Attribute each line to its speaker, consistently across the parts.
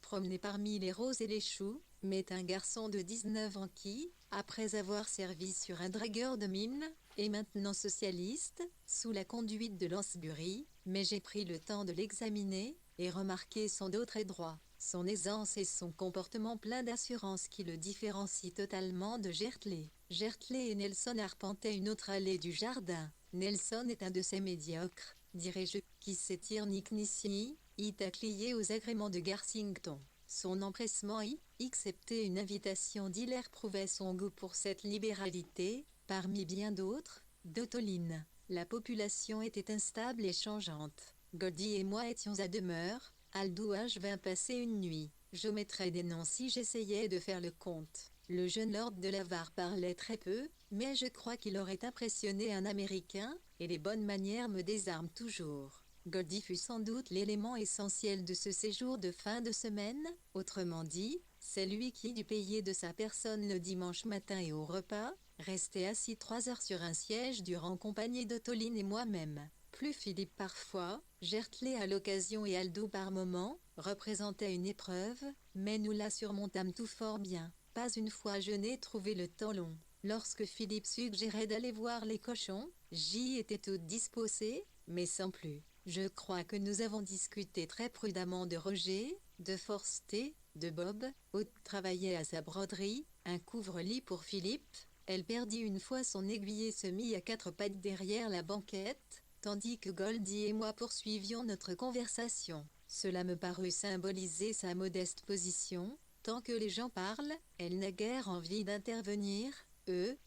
Speaker 1: promener parmi les roses et les choux, mais un garçon de 19 ans qui, après avoir servi sur un dragueur de mine, est maintenant socialiste, sous la conduite de Lansbury, mais j'ai pris le temps de l'examiner, et remarqué son dos très droit, son aisance et son comportement plein d'assurance qui le différencient totalement de Gertley. Gertley et Nelson arpentaient une autre allée du jardin. Nelson est un de ces médiocres, dirais-je, qui s'étire ni knissi, taclié aux agréments de Garsington. Son empressement excepté une invitation d'Hilaire prouvait son goût pour cette libéralité, parmi bien d'autres, d'Otoline. La population était instable et changeante. Goldie et moi étions à demeure, Aldouage vint passer une nuit. Je mettrais des noms si j'essayais de faire le compte. Le jeune lord de Lavar parlait très peu, mais je crois qu'il aurait impressionné un Américain, et les bonnes manières me désarment toujours. Goldie fut sans doute l'élément essentiel de ce séjour de fin de semaine, autrement dit, c'est lui qui dut payer de sa personne le dimanche matin et au repas, restait assis 3 heures sur un siège durant compagnie d'Otoline et moi-même. Plus Philippe parfois, Gertley à l'occasion et Aldo par moment, représentait une épreuve, mais nous la surmontâmes tout fort bien. Pas une fois je n'ai trouvé le temps long. Lorsque Philippe suggérait d'aller voir les cochons, j'y étais toute disposée, mais sans plus. Je crois que nous avons discuté très prudemment de Roger, de Forster, de Bob, Aude travaillait à sa broderie, un couvre-lit pour Philippe, elle perdit une fois son aiguille et se mit à 4 pattes derrière la banquette, tandis que Goldie et moi poursuivions notre conversation. Cela me parut symboliser sa modeste position. Tant que les gens parlent, elle n'a guère envie d'intervenir,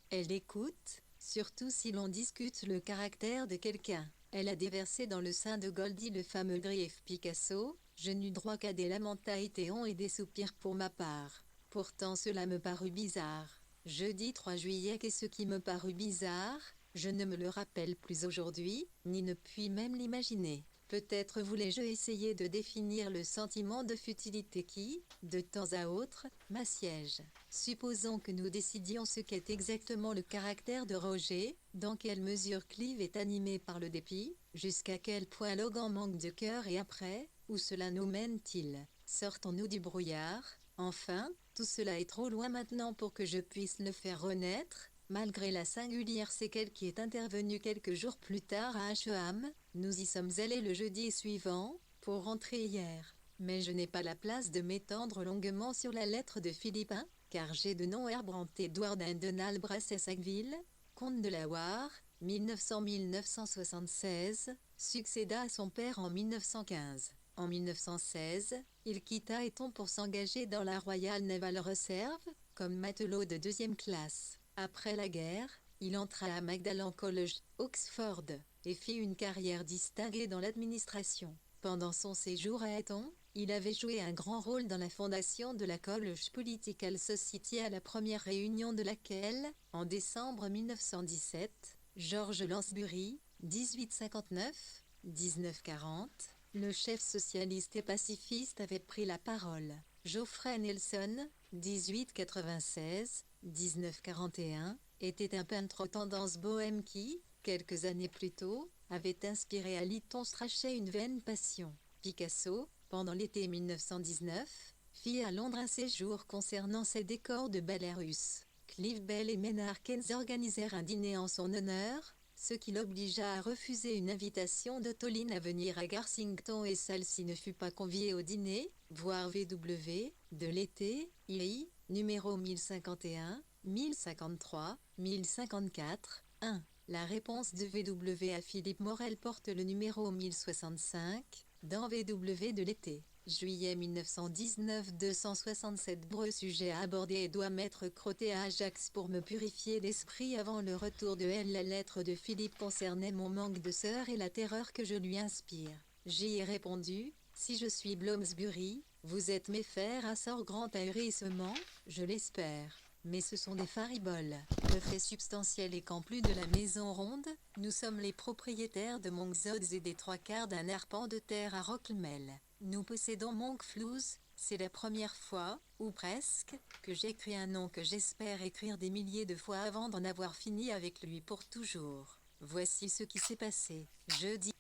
Speaker 1: elle écoute, surtout si l'on discute le caractère de quelqu'un. Elle a déversé dans le sein de Goldie le fameux grief Picasso, je n'eus droit qu'à des lamentations et des soupirs pour ma part. Pourtant cela me parut bizarre. Jeudi 3 juillet, qu'est-ce qui me parut bizarre? Je ne me le rappelle plus aujourd'hui, ni ne puis même l'imaginer. Peut-être voulais-je essayer de définir le sentiment de futilité qui, de temps à autre, m'assiège. Supposons que nous décidions ce qu'est exactement le caractère de Roger, dans quelle mesure Clive est animé par le dépit, jusqu'à quel point Logan manque de cœur et après, où cela nous mène-t-il? Sortons-nous du brouillard? Enfin, tout cela est trop loin maintenant pour que je puisse le faire renaître, malgré la singulière séquelle qui est intervenue quelques jours plus tard à Asheham. Nous y sommes allés le jeudi suivant, pour rentrer hier. Mais je n'ai pas la place de m'étendre longuement sur la lettre de Philippe I, car j'ai de nom Herbrand Edward and Donald Brass Sackville, comte de la Loire, 1900-1976, succéda à son père en 1915. En 1916, il quitta Eton pour s'engager dans la Royal Naval Reserve, comme matelot de 2e classe. Après la guerre, il entra à Magdalen College, Oxford, et fit une carrière distinguée dans l'administration. Pendant son séjour à Eton, il avait joué un grand rôle dans la fondation de la College Political Society à la première réunion de laquelle, en décembre 1917, George Lansbury, 1859-1940, le chef socialiste et pacifiste avait pris la parole. Geoffrey Nelson, 1896-1941, était un peintre aux tendances bohèmes qui, quelques années plus tôt, avait inspiré à Lytton Strachey une vaine passion. Picasso, pendant l'été 1919, fit à Londres un séjour concernant ses décors de Bel Air russe. Clive Bell et Maynard Keynes organisèrent un dîner en son honneur, ce qui l'obligea à refuser une invitation d'Otoline à venir à Garsington et celle-ci ne fut pas conviée au dîner, voir VW, de l'été, II, numéro 1051, 1053, 1054, 1. La réponse de VW à Philippe Morel porte le numéro 1065, dans VW de l'été. Juillet 1919 267 Breu sujet à aborder et doit m'être crotté à Ajax pour me purifier l'esprit avant le retour de elle. La lettre de Philippe concernait mon manque de sœur et la terreur que je lui inspire. J'y ai répondu, si je suis Bloomsbury, vous êtes mes fers à sort grand ahurissement, je l'espère. Mais ce sont des fariboles. Le fait substantiel est qu'en plus de la maison ronde, nous sommes les propriétaires de Monkzods et des 3/4 d'un arpent de terre à Rocklemel. Nous possédons Monkflouz, c'est la première fois, ou presque, que j'écris un nom que j'espère écrire des milliers de fois avant d'en avoir fini avec lui pour toujours. Voici ce qui s'est passé. Jeudi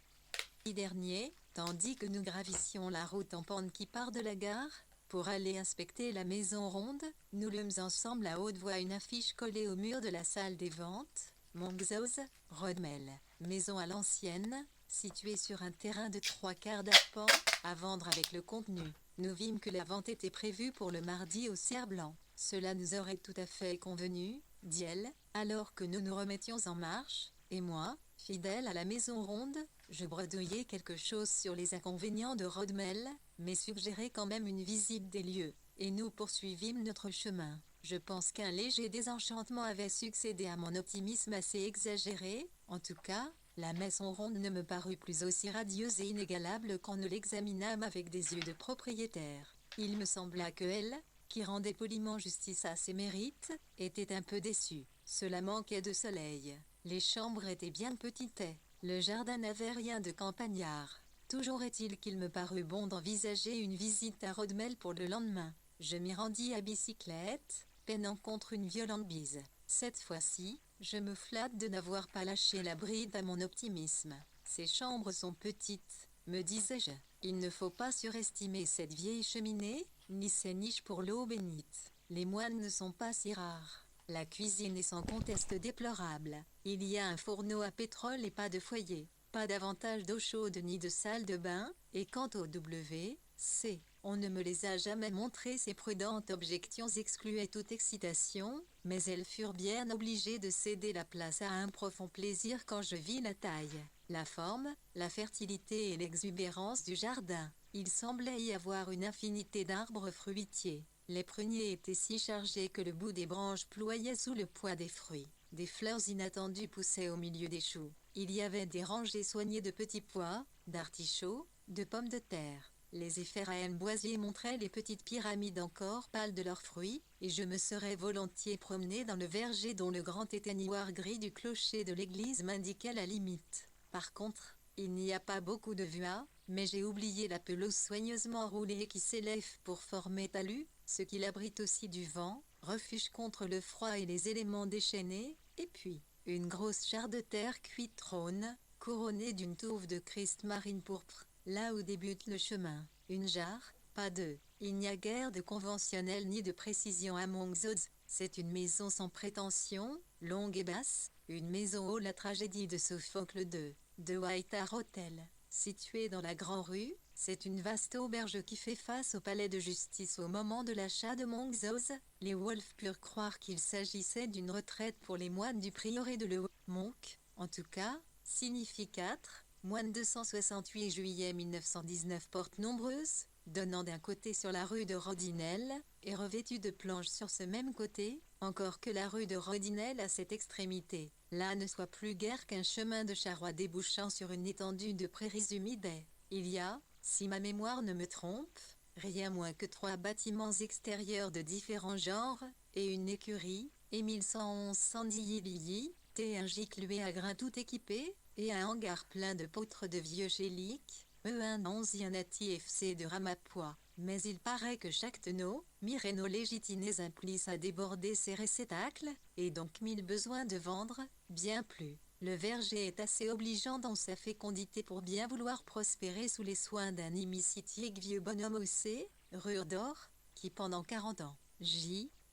Speaker 1: dernier, tandis que nous gravissions la route en pente qui part de la gare, Pour aller inspecter la maison ronde, nous lûmes ensemble à haute voix une affiche collée au mur de la salle des ventes. Monks House, Rodmell, maison à l'ancienne, située sur un terrain de 3/4 d'arpent, à vendre avec le contenu. Nous vîmes que la vente était prévue pour le mardi au Cerf-Blanc. Cela nous aurait tout à fait convenu, dit-elle, alors que nous nous remettions en marche, et moi, fidèle à la maison ronde, je bredouillais quelque chose sur les inconvénients de Rodmell, mais suggérais quand même une visite des lieux, et nous poursuivîmes notre chemin. Je pense qu'un léger désenchantement avait succédé à mon optimisme assez exagéré, en tout cas, la maison ronde ne me parut plus aussi radieuse et inégalable quand nous l'examinâmes avec des yeux de propriétaire. Il me sembla que elle, qui rendait poliment justice à ses mérites, était un peu déçue. Cela manquait de soleil. Les chambres étaient bien petites. Le jardin n'avait rien de campagnard. Toujours est-il qu'il me parut bon d'envisager une visite à Rodmell pour le lendemain. Je m'y rendis à bicyclette, peinant contre une violente bise. Cette fois-ci, je me flatte de n'avoir pas lâché la bride à mon optimisme. Ces chambres sont petites, me disais-je. Il ne faut pas surestimer cette vieille cheminée, ni ces niches pour l'eau bénite. Les moines ne sont pas si rares. La cuisine est sans conteste déplorable. Il y a un fourneau à pétrole et pas de foyer. Pas davantage d'eau chaude ni de salle de bain, et quant au W.C., on ne me les a jamais montrés. Ces prudentes objections excluaient toute excitation, mais elles furent bien obligées de céder la place à un profond plaisir quand je vis la taille, la forme, la fertilité et l'exubérance du jardin. Il semblait y avoir une infinité d'arbres fruitiers. Les pruniers étaient si chargés que le bout des branches ployait sous le poids des fruits. Des fleurs inattendues poussaient au milieu des choux. Il y avait des rangées soignées de petits pois, d'artichauts, de pommes de terre. Les éphéraèmes boisiers montraient les petites pyramides encore pâles de leurs fruits, et je me serais volontiers promené dans le verger dont le grand éteignoir gris du clocher de l'église m'indiquait la limite. Par contre, il n'y a pas beaucoup de vues, mais j'ai oublié la pelouse soigneusement roulée qui s'élève pour former talus, ce qui l'abrite aussi du vent, refuge contre le froid et les éléments déchaînés, et puis, une grosse jarre de terre cuite trône, couronnée d'une touffe de Christ marine pourpre, là où débute le chemin. Une jarre, pas deux. Il n'y a guère de conventionnel ni de précision à Monks House. C'est une maison sans prétention, longue et basse, une maison où la tragédie de Sophocle de White Hart Hotel. Située dans la Grande Rue, c'est une vaste auberge qui fait face au palais de justice au moment de l'achat de Monks House. Les Wolves purent croire qu'il s'agissait d'une retraite pour les moines du prieuré de Le Monk, en tout cas, signifie 4, moine 268 juillet 1919 porte nombreuse, donnant d'un côté sur la rue de Rodinel, et revêtue de planches sur ce même côté, encore que la rue de Rodinel à cette extrémité. Là ne soit plus guère qu'un chemin de charroi débouchant sur une étendue de prairies humides. Il y a, si ma mémoire ne me trompe, rien moins que 3 bâtiments extérieurs de différents genres, et une écurie, et 1111 Sandilly, et un gicluet à grains tout équipé, et un hangar plein de poutres de vieux chéliques, un Onzianati FC de Ramapois. Mais il paraît que chaque tonneau, Mireno légitinés implice à déborder ses réceptacles, et donc mille besoins de vendre, bien plus. Le verger est assez obligeant dans sa fécondité pour bien vouloir prospérer sous les soins d'un hémicitique vieux bonhomme haussé, rure d'or, qui pendant 40 ans,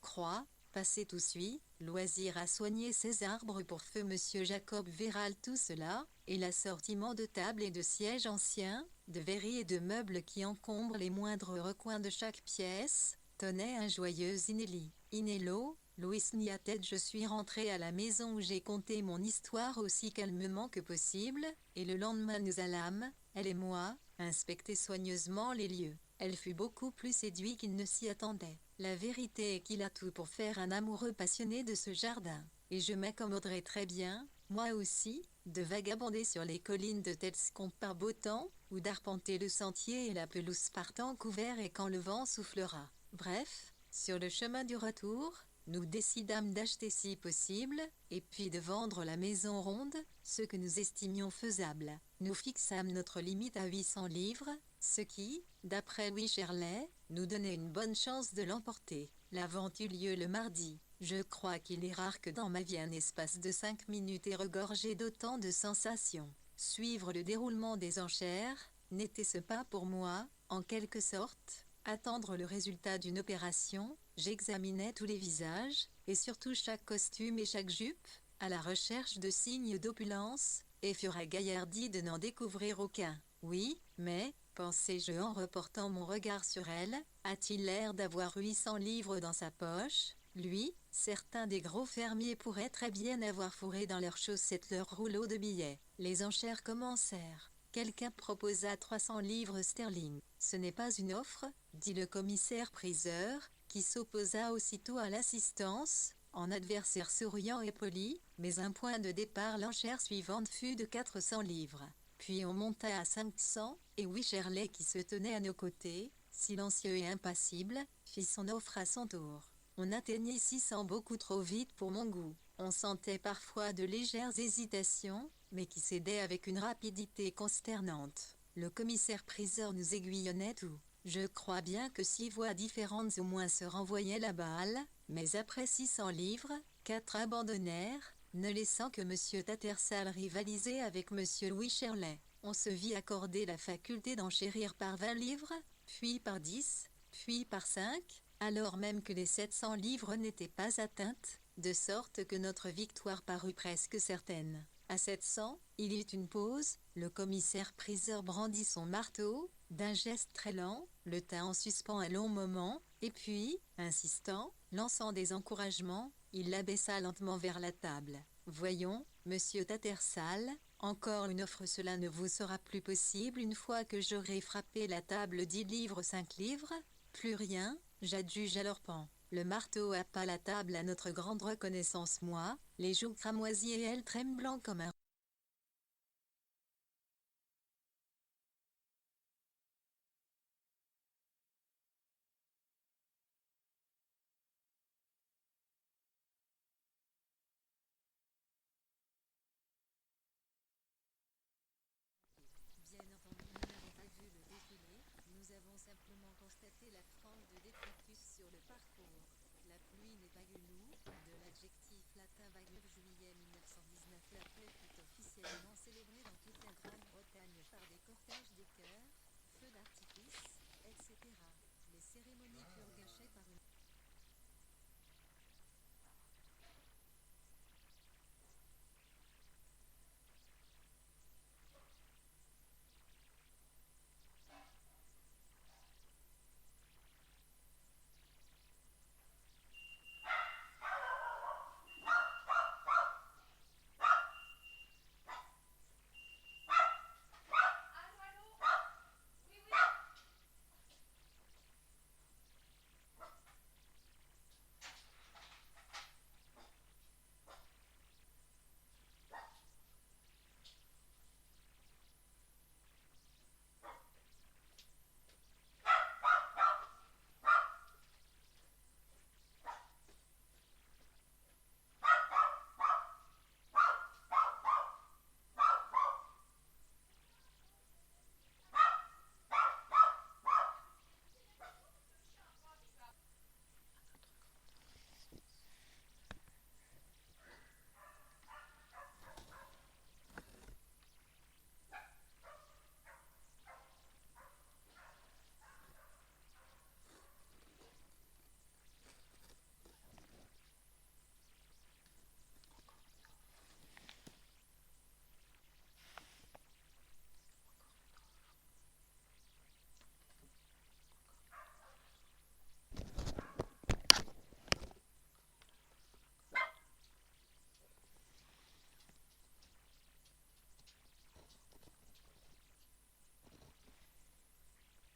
Speaker 1: croit, passé tout suit, loisir à soigner ses arbres pour feu monsieur Jacob Véral tout cela, et l'assortiment de tables et de sièges anciens, de verris et de meubles qui encombrent les moindres recoins de chaque pièce, tenait un joyeux Inello, Louis n'y a tête. Je suis rentré à la maison où j'ai conté mon histoire aussi calmement que possible, et le lendemain nous allâmes, elle et moi, inspecter soigneusement les lieux. Elle fut beaucoup plus séduite qu'il ne s'y attendait. La vérité est qu'il a tout pour faire un amoureux passionné de ce jardin, et je m'accommoderais très bien, moi aussi, de vagabonder sur les collines de Telscombe par beau temps, ou d'arpenter le sentier et la pelouse partant couvert et quand le vent soufflera. Bref, sur le chemin du retour, nous décidâmes d'acheter si possible, et puis de vendre la maison ronde, ce que nous estimions faisable. Nous fixâmes notre limite à 800 livres, ce qui, d'après Louis Cherlet, nous donnait une bonne chance de l'emporter. La vente eut lieu le mardi. Je crois qu'il est rare que dans ma vie un espace de 5 minutes ait regorgé d'autant de sensations. Suivre le déroulement des enchères, n'était-ce pas pour moi, en quelque sorte, Attendre le résultat d'une opération, j'examinais tous les visages, et surtout chaque costume et chaque jupe, à la recherche de signes d'opulence, et furent gaillardi de n'en découvrir aucun. Oui, mais, pensai-je en reportant mon regard sur elle, a-t-il l'air d'avoir 800 livres dans sa poche? Lui, certains des gros fermiers pourraient très bien avoir fourré dans leurs chaussettes leurs rouleaux de billets. Les enchères commencèrent. Quelqu'un proposa 300 livres sterling. Ce n'est pas une offre, dit le commissaire-priseur, qui s'opposa aussitôt à l'assistance, en adversaire souriant et poli, mais un point de départ l'enchère suivante fut de 400 livres. Puis on monta à 500, et Wycherley qui se tenait à nos côtés, silencieux et impassible, fit son offre à son tour. On atteignit 600 beaucoup trop vite pour mon goût. On sentait parfois de légères hésitations, mais qui cédaient avec une rapidité consternante. Le commissaire-priseur nous aiguillonnait tout. Je crois bien que 6 voix différentes au moins se renvoyaient la balle, mais après 600 livres, 4 abandonnèrent, ne laissant que M. Tattersall rivaliser avec M. Wycherley. On se vit accorder la faculté d'enchérir par 20 livres, puis par 10, puis par 5, alors même que les 700 livres n'étaient pas atteintes, de sorte que notre victoire parut presque certaine. À 700, il y eut une pause, le commissaire-priseur brandit son marteau, d'un geste très lent, le tint en suspens un long moment, et puis, insistant, lançant des encouragements, il l'abaissa lentement vers la table. Voyons, monsieur Tattersall, encore une offre, cela ne vous sera plus possible une fois que j'aurai frappé la table 10 livres 5 livres? Plus rien, j'adjuge alors pan. Le marteau happa la table à notre grande reconnaissance, moi, les joues cramoisies et elle tremblant comme un... Bien entendu, nous n'avons pas vu le défilé, nous avons simplement constaté la frange de détritus sur le parcours. La pluie n'est pas gelou, de l'adjectif latin bagur juillet 1919. La fête fut officiellement célébrée dans toute la Grande-Bretagne par des cortèges de chœurs, feux d'artifice, etc. Les cérémonies furent gâchées par une...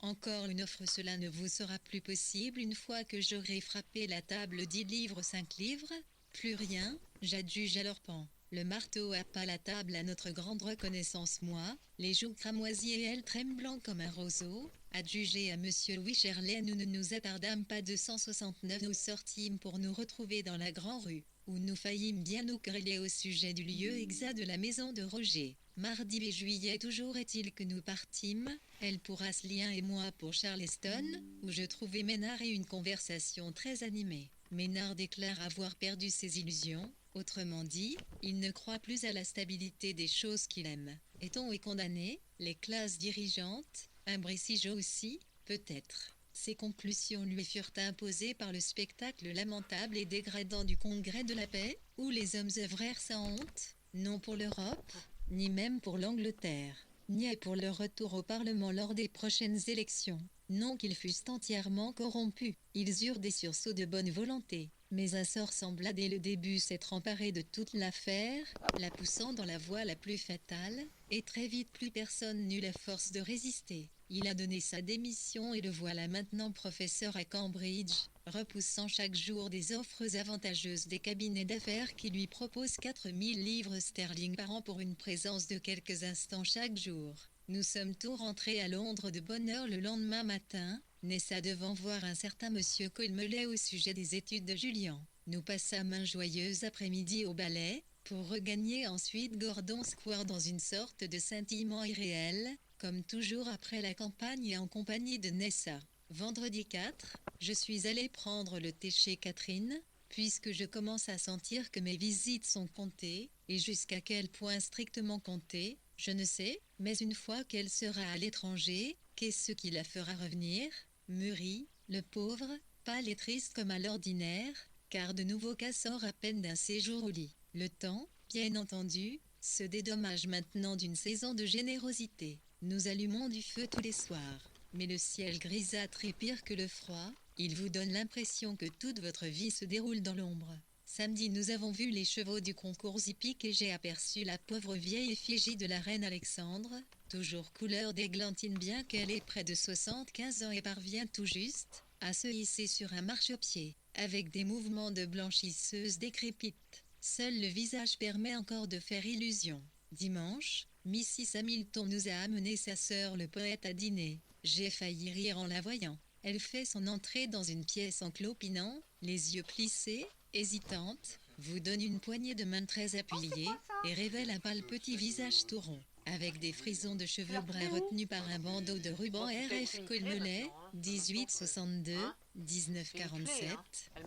Speaker 1: Encore une offre, cela ne vous sera plus possible une fois que j'aurai frappé la table 10 livres 5 livres? Plus rien, j'adjuge alors pan. Le marteau happa la table à notre grande reconnaissance, moi, les joues cramoisies et elle tremblant comme un roseau, adjugé à monsieur Wycherley. Nous ne nous attardâmes pas 269, nous sortîmes pour nous retrouver dans la grande rue, où nous faillîmes bien nous quereller au sujet du lieu exact de la maison de Roger. Mardi et juillet toujours est-il que nous partîmes, elle pour Asselien et moi pour Charleston, où je trouvai Ménard et une conversation très animée. Ménard déclare avoir perdu ses illusions, autrement dit, il ne croit plus à la stabilité des choses qu'il aime. Eton est condamné, les classes dirigeantes, Imbrécigeau aussi, peut-être. Ces conclusions lui furent imposées par le spectacle lamentable et dégradant du Congrès de la paix, où les hommes œuvrèrent sans honte, non pour l'Europe, ni même pour l'Angleterre, ni pour le retour au Parlement lors des prochaines élections. Non qu'ils fussent entièrement corrompus, ils eurent des sursauts de bonne volonté, mais un sort sembla dès le début s'être emparé de toute l'affaire, la poussant dans la voie la plus fatale, et très vite plus personne n'eut la force de résister. Il a donné sa démission et le voilà maintenant professeur à Cambridge, repoussant chaque jour des offres avantageuses des cabinets d'affaires qui lui proposent 4000 livres sterling par an pour une présence de quelques instants chaque jour. Nous sommes tous rentrés à Londres de bonne heure le lendemain matin, Nessa devant voir un certain monsieur Colmelet au sujet des études de Julien. Nous passâmes un joyeux après-midi au ballet, pour regagner ensuite Gordon Square dans une sorte de scintillement irréel, comme toujours après la campagne et en compagnie de Nessa. Vendredi 4, je suis allé prendre le thé chez Catherine, puisque je commence à sentir que mes visites sont comptées, et jusqu'à quel point strictement comptées, je ne sais, mais une fois qu'elle sera à l'étranger, qu'est-ce qui la fera revenir, mûrie, le pauvre, pâle et triste comme à l'ordinaire, car de nouveau cas sort à peine d'un séjour au lit. Le temps, bien entendu, se dédommage maintenant d'une saison de générosité. Nous allumons du feu tous les soirs, mais le ciel grisâtre est pire que le froid, il vous donne l'impression que toute votre vie se déroule dans l'ombre. Samedi nous avons vu les chevaux du concours hippique et j'ai aperçu la pauvre vieille effigie de la reine Alexandre, toujours couleur d'églantine bien qu'elle ait près de 75 ans et parvient tout juste à se hisser sur un marchepied, avec des mouvements de blanchisseuse décrépite. Seul le visage permet encore de faire illusion. Dimanche, Mrs. Hamilton nous a amené sa sœur le poète à dîner. J'ai failli rire en la voyant. Elle fait son entrée dans une pièce en clopinant, les yeux plissés, hésitante, vous donne une poignée de main très appuyée, et révèle un pâle petit visage tout rond, avec des frisons de cheveux bruns retenus par un bandeau de ruban RF Colmelet, 1862-1947,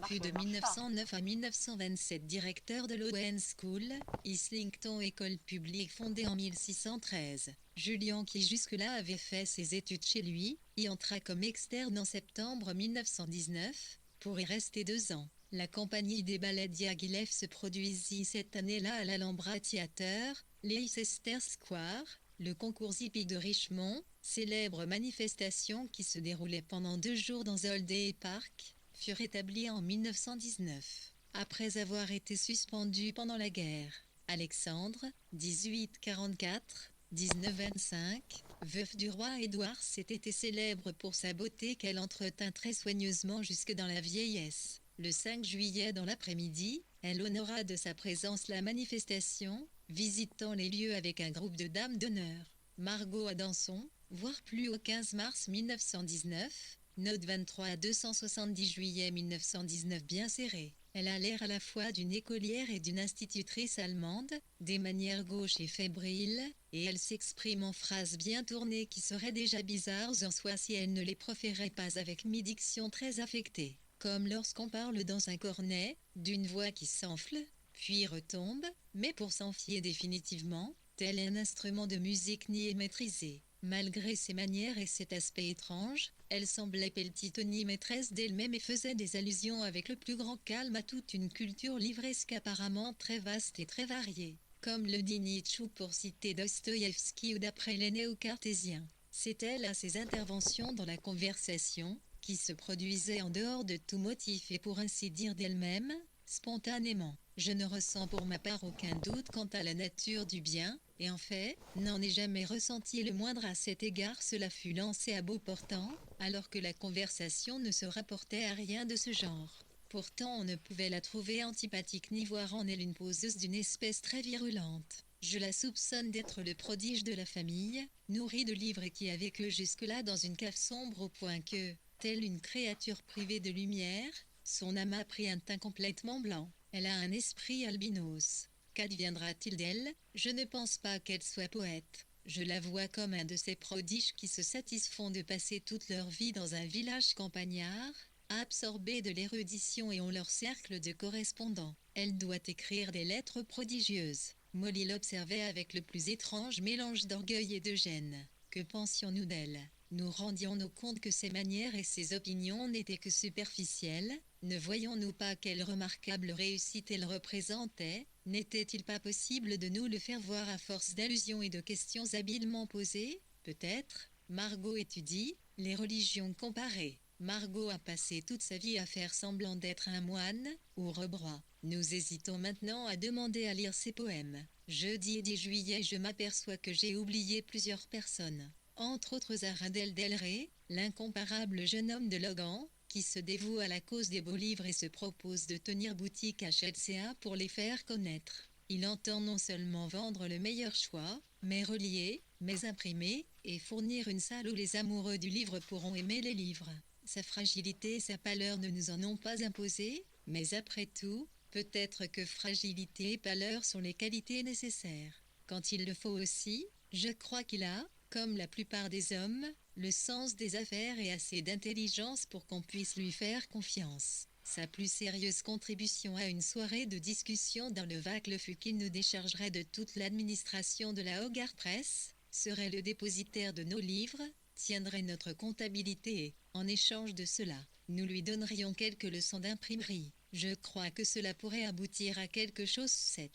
Speaker 1: puis de 1909 à 1927 directeur de l'Owen School, Islington école publique fondée en 1613. Julien qui jusque-là avait fait ses études chez lui, y entra comme externe en septembre 1919, pour y rester 2 ans. La compagnie des ballets Diaghilev se produisit cette année-là à l'Alhambra Theatre, Leicester Square, le concours hippique de Richmond, célèbre manifestation qui se déroulait pendant 2 jours dans Holiday Park, fut rétablie en 1919, après avoir été suspendu pendant la guerre. Alexandre, 1844-1925, veuf du roi Édouard s'était été célèbre pour sa beauté qu'elle entretint très soigneusement jusque dans la vieillesse. Le 5 juillet dans l'après-midi, elle honora de sa présence la manifestation, visitant les lieux avec un groupe de dames d'honneur. Margot Adanson, voire plus au 15 mars 1919, note 23 à 270 juillet 1919 bien serré. Elle a l'air à la fois d'une écolière et d'une institutrice allemande, des manières gauches et fébriles, et elle s'exprime en phrases bien tournées qui seraient déjà bizarres en soi si elle ne les proférait pas avec mi-diction très affectée. Comme lorsqu'on parle dans un cornet, d'une voix qui s'enfle, puis retombe, mais pour s'enfier définitivement, tel un instrument de musique n'y est maîtrisé. Malgré ses manières et cet aspect étrange, elle semblait peltitonner maîtresse d'elle-même et faisait des allusions avec le plus grand calme à toute une culture livresque apparemment très vaste et très variée. Comme le dit Nietzsche pour citer Dostoïevski ou d'après les néo-cartésiens. C'est-elle à ses interventions dans la conversation, qui se produisait en dehors de tout motif et pour ainsi dire d'elle-même, spontanément. Je ne ressens pour ma part aucun doute quant à la nature du bien, et en fait, n'en ai jamais ressenti le moindre à cet égard. Cela fut lancé à beau portant, alors que la conversation ne se rapportait à rien de ce genre. Pourtant on ne pouvait la trouver antipathique ni voir en elle une poseuse d'une espèce très virulente. Je la soupçonne d'être le prodige de la famille, nourrie de livres et qui a vécu jusque-là dans une cave sombre au point que, telle une créature privée de lumière, son âme a pris un teint complètement blanc. Elle a un esprit albinos. Qu'adviendra-t-il d'elle? Je ne pense pas qu'elle soit poète. Je la vois comme un de ces prodiges qui se satisfont de passer toute leur vie dans un village campagnard, absorbés de l'érudition et ont leur cercle de correspondants. Elle doit écrire des lettres prodigieuses. Molly l'observait avec le plus étrange mélange d'orgueil et de gêne. Que pensions-nous d'elle? nous rendions-nous compte que ses manières et ses opinions n'étaient que superficielles? Ne voyons-nous pas quelle remarquable réussite elle représentait? N'était-il pas possible de nous le faire voir à force d'allusions et de questions habilement posées? Peut-être. Margot étudie les religions comparées. Margot a passé toute sa vie à faire semblant d'être un moine ou rebrois. Nous hésitons maintenant à demander à lire ses poèmes. Jeudi et 10 juillet, je m'aperçois que j'ai oublié plusieurs personnes. Entre autres Arundel Del Rey, l'incomparable jeune homme de Logan, qui se dévoue à la cause des beaux livres et se propose de tenir boutique à Chelsea pour les faire connaître. Il entend non seulement vendre le meilleur choix, mais relier, mais imprimer, et fournir une salle où les amoureux du livre pourront aimer les livres. Sa fragilité et sa pâleur ne nous en ont pas imposé, mais après tout, peut-être que fragilité et pâleur sont les qualités nécessaires. Quand il le faut aussi, je crois qu'il a, comme la plupart des hommes, le sens des affaires et assez d'intelligence pour qu'on puisse lui faire confiance. Sa plus sérieuse contribution à une soirée de discussion dans le Wacle fut qu'il nous déchargerait de toute l'administration de la Hogarth Press, serait le dépositaire de nos livres, tiendrait notre comptabilité et, en échange de cela, nous lui donnerions quelques leçons d'imprimerie. Je crois que cela pourrait aboutir à quelque chose. 7.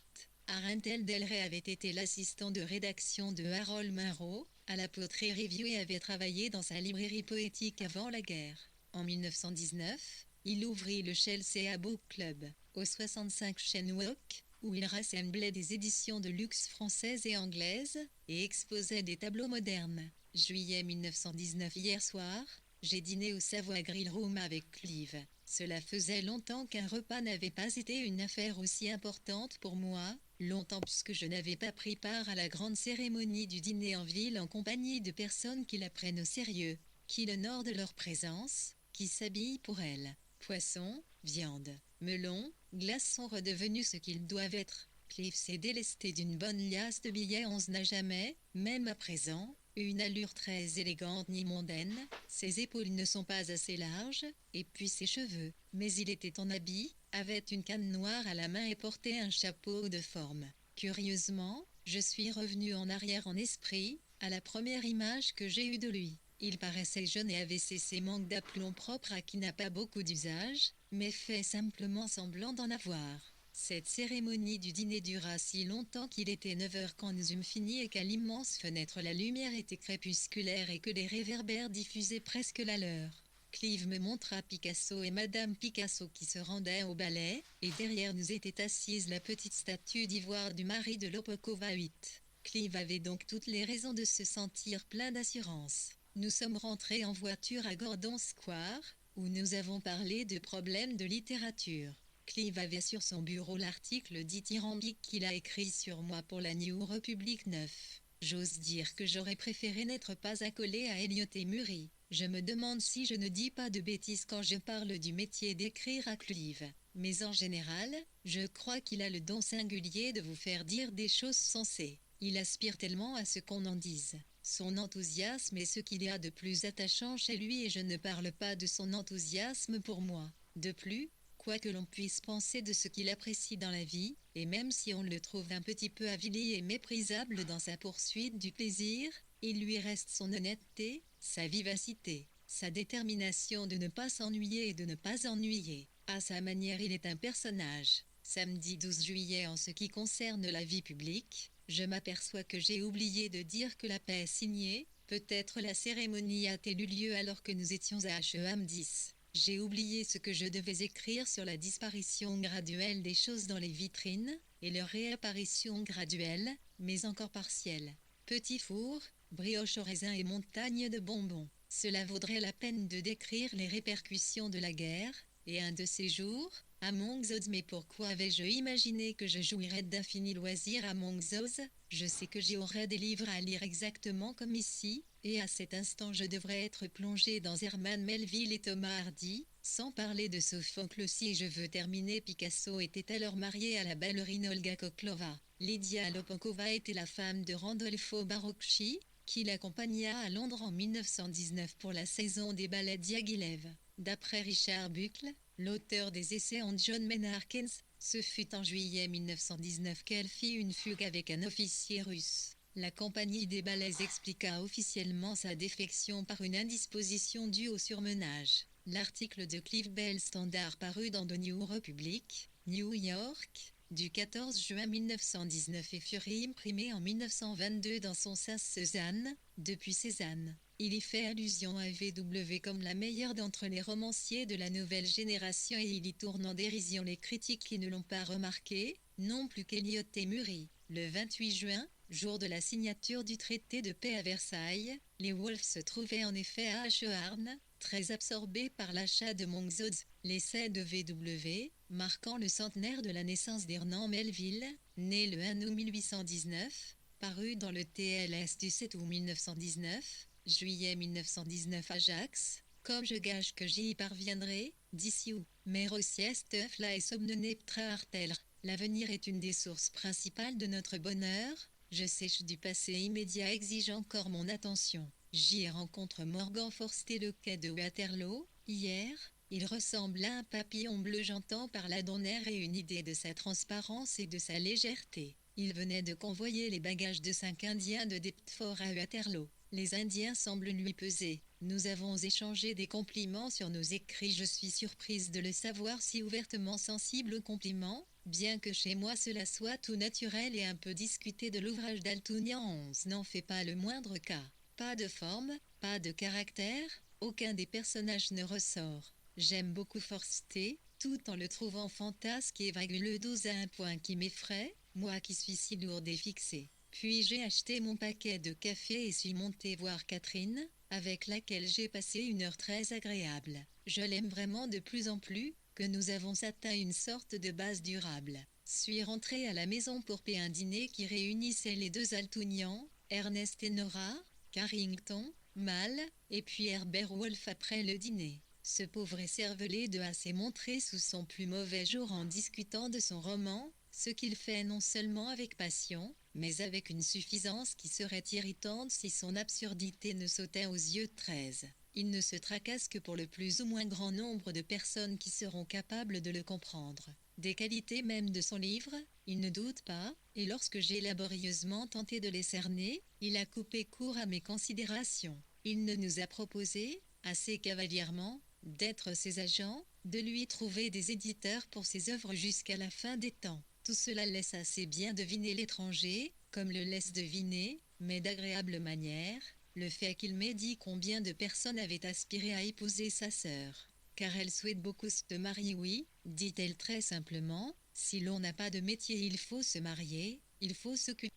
Speaker 1: Arundel Del Rey avait été l'assistant de rédaction de Harold Munro, à la Poetry Review et avait travaillé dans sa librairie poétique avant la guerre. En 1919, il ouvrit le Chelsea Book Club, au 65 Shenwalk, où il rassemblait des éditions de luxe françaises et anglaises, et exposait des tableaux modernes. Juillet 1919. Hier soir, j'ai dîné au Savoy Grill Room avec Clive. Cela faisait longtemps qu'un repas n'avait pas été une affaire aussi importante pour moi, longtemps puisque je n'avais pas pris part à la grande cérémonie du dîner en ville en compagnie de personnes qui la prennent au sérieux, qui l'honorent de leur présence, qui s'habillent pour elle. Poisson, viande, melon, glace sont redevenus ce qu'ils doivent être. Clive s'est délesté d'une bonne liasse de billets. 11 n'a jamais, même à présent, une allure très élégante ni mondaine, ses épaules ne sont pas assez larges, et puis ses cheveux. Mais il était en habit, avait une canne noire à la main et portait un chapeau de forme. Curieusement, je suis revenu en arrière en esprit, à la première image que j'ai eue de lui. Il paraissait jeune et avait ces manques d'aplomb propres à qui n'a pas beaucoup d'usage, mais fait simplement semblant d'en avoir. Cette cérémonie du dîner dura si longtemps qu'il était 9 heures quand nous eûmes fini et qu'à l'immense fenêtre la lumière était crépusculaire et que les réverbères diffusaient presque la leur. Clive me montra Picasso et Madame Picasso qui se rendaient au ballet, et derrière nous était assise la petite statue d'ivoire du mari de Lopakova 8. Clive avait donc toutes les raisons de se sentir plein d'assurance. Nous sommes rentrés en voiture à Gordon Square, où nous avons parlé de problèmes de littérature. Clive avait sur son bureau l'article dithyrambique qu'il a écrit sur moi pour la New Republic 9. J'ose dire que j'aurais préféré n'être pas accolé à Eliot et Murray. Je me demande si je ne dis pas de bêtises quand je parle du métier d'écrire à Clive. Mais en général, je crois qu'il a le don singulier de vous faire dire des choses sensées. Il aspire tellement à ce qu'on en dise. Son enthousiasme est ce qu'il y a de plus attachant chez lui et je ne parle pas de son enthousiasme pour moi. De plus, quoi que l'on puisse penser de ce qu'il apprécie dans la vie, et même si on le trouve un petit peu avili et méprisable dans sa poursuite du plaisir, il lui reste son honnêteté, sa vivacité, sa détermination de ne pas s'ennuyer et de ne pas ennuyer. À sa manière, il est un personnage. Samedi 12 juillet. En ce qui concerne la vie publique, je m'aperçois que j'ai oublié de dire que la paix est signée. Peut-être la cérémonie a-t-elle eu lieu alors que nous étions à HEM 10. J'ai oublié ce que je devais écrire sur la disparition graduelle des choses dans les vitrines, et leur réapparition graduelle, mais encore partielle. Petit four, brioche au raisin et montagne de bonbons. Cela vaudrait la peine de décrire les répercussions de la guerre, et un de ces jours, Among Us. Mais pourquoi avais-je imaginé que je jouirais d'infinis loisirs à Among Us? Je sais que j'y aurais des livres à lire exactement comme ici, et à cet instant je devrais être plongé dans Herman Melville et Thomas Hardy, sans parler de Sophocle. Si je veux terminer, Picasso était alors marié à la ballerine Olga Koklova. Lydia Lopakova était la femme de Randolpho Barocci, qui l'accompagna à Londres en 1919 pour la saison des ballets Diaghilev. D'après Richard Buckle, l'auteur des essais en John Maynard Keynes, ce fut en juillet 1919 qu'elle fit une fugue avec un officier russe. La compagnie des balais expliqua officiellement sa défection par une indisposition due au surmenage. L'article de Cliff Bell Standard paru dans The New Republic, New York, du 14 juin 1919 et fut réimprimé en 1922 dans son sens Cézanne, depuis Cézanne. Il y fait allusion à V.W. comme la meilleure d'entre les romanciers de la nouvelle génération et il y tourne en dérision les critiques qui ne l'ont pas remarqué, non plus qu'Eliot et Murray. Le 28 juin, jour de la signature du traité de paix à Versailles, les Wolves se trouvaient en effet à Achearn, très absorbés par l'achat de Monkshood, l'essai de V.W., marquant le centenaire de la naissance d'Hernan Melville, né le 1 août 1819, paru dans le TLS du 7 août 1919, juillet 1919 Ajax, comme je gage que j'y parviendrai, d'ici où, mais Rossiest Fla et Somnoneptra Artel. L'avenir est une des sources principales de notre bonheur. Je sèche du passé immédiat exige encore mon attention. J'y rencontre Morgan Forster le quai de Waterloo. Hier, il ressemble à un papillon bleu, j'entends par là d'un air et une idée de sa transparence et de sa légèreté. Il venait de convoyer les bagages de 5 Indiens de Deptford à Waterloo. Les Indiens semblent lui peser. Nous avons échangé des compliments sur nos écrits. Je suis surprise de le savoir si ouvertement sensible aux compliments, bien que chez moi cela soit tout naturel et un peu discuter de l'ouvrage d'Altounian n'en fait pas le moindre cas. Pas de forme, pas de caractère, aucun des personnages ne ressort. J'aime beaucoup Forster, tout en le trouvant fantasque et vagueleux à un point qui m'effraie, moi qui suis si lourde et fixée. Puis j'ai acheté mon paquet de café et suis montée voir Catherine, avec laquelle j'ai passé une heure très agréable. Je l'aime vraiment de plus en plus, que nous avons atteint une sorte de base durable. Suis rentrée à la maison pour payer un dîner qui réunissait les deux Altounian, Ernest et Nora, Carrington, Mal, et puis Herbert Wolf après le dîner. Ce pauvre écervelé de A s'est montré sous son plus mauvais jour en discutant de son roman, ce qu'il fait non seulement avec passion, mais avec une suffisance qui serait irritante si son absurdité ne sautait aux yeux de 13. Il ne se tracasse que pour le plus ou moins grand nombre de personnes qui seront capables de le comprendre. Des qualités même de son livre, il ne doute pas, et lorsque j'ai laborieusement tenté de les cerner, il a coupé court à mes considérations. Il ne nous a proposé, assez cavalièrement, d'être ses agents, de lui trouver des éditeurs pour ses œuvres jusqu'à la fin des temps. Tout cela laisse assez bien deviner l'étranger, comme le laisse deviner, mais d'agréable manière, le fait qu'il m'ait dit combien de personnes avaient aspiré à épouser sa sœur. Car elle souhaite beaucoup se marier, oui, dit-elle très simplement, si l'on n'a pas de métier il faut se marier, il faut s'occuper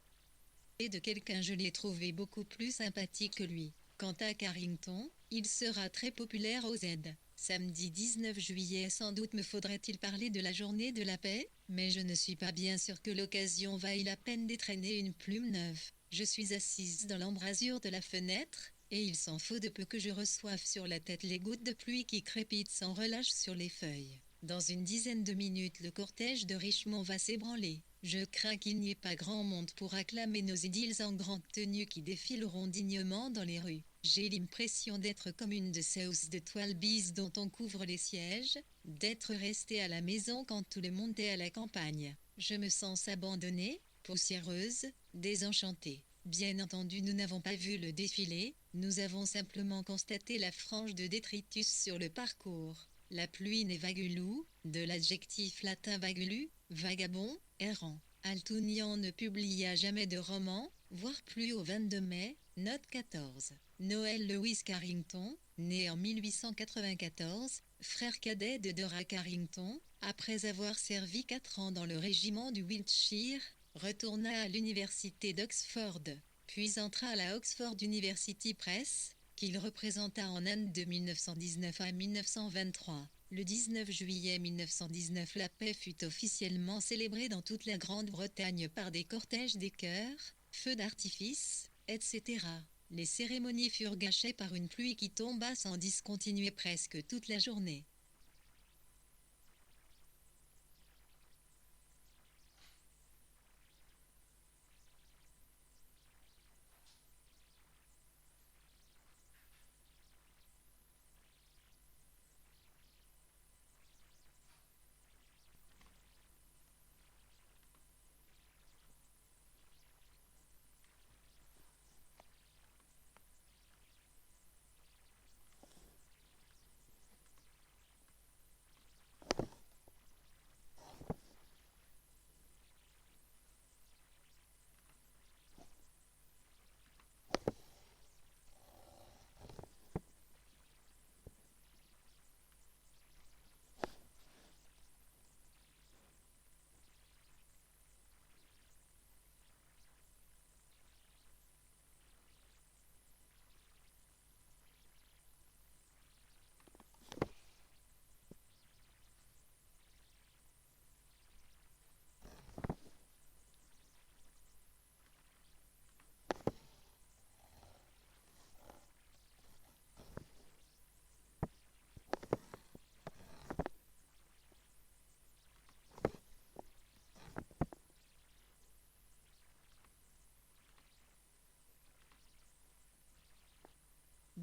Speaker 1: de quelqu'un. Je l'ai trouvé beaucoup plus sympathique que lui. Quant à Carrington, il sera très populaire aux Z. Samedi 19 juillet, sans doute me faudrait-il parler de la journée de la paix, mais je ne suis pas bien sûre que l'occasion vaille la peine d'étraîner une plume neuve. Je suis assise dans l'embrasure de la fenêtre, et il s'en faut de peu que je reçoive sur la tête les gouttes de pluie qui crépitent sans relâche sur les feuilles. Dans une dizaine de minutes, le cortège de Richmond va s'ébranler. Je crains qu'il n'y ait pas grand monde pour acclamer nos idylles en grande tenue qui défileront dignement dans les rues. J'ai l'impression d'être comme une de ces housses de toile bise dont on couvre les sièges, d'être restée à la maison quand tout le monde est à la campagne. Je me sens abandonnée, poussiéreuse, désenchantée. Bien entendu, nous n'avons pas vu le défilé, nous avons simplement constaté la frange de détritus sur le parcours. La pluie n'est vaguelou, de l'adjectif latin vaguelu, vagabond, errant. Altounian ne publia jamais de roman, voire plus au 22 mai, note 14. Noel Lewis Carrington, né en 1894, frère cadet de Dora Carrington, après avoir servi 4 ans dans le régiment du Wiltshire, retourna à l'université d'Oxford, puis entra à la Oxford University Press, qu'il représenta en Inde de 1919 à 1923. Le 19 juillet 1919, la paix fut officiellement célébrée dans toute la Grande-Bretagne par des cortèges des chœurs, feux d'artifice, etc. Les cérémonies furent gâchées par une pluie qui tomba sans discontinuer presque toute la journée.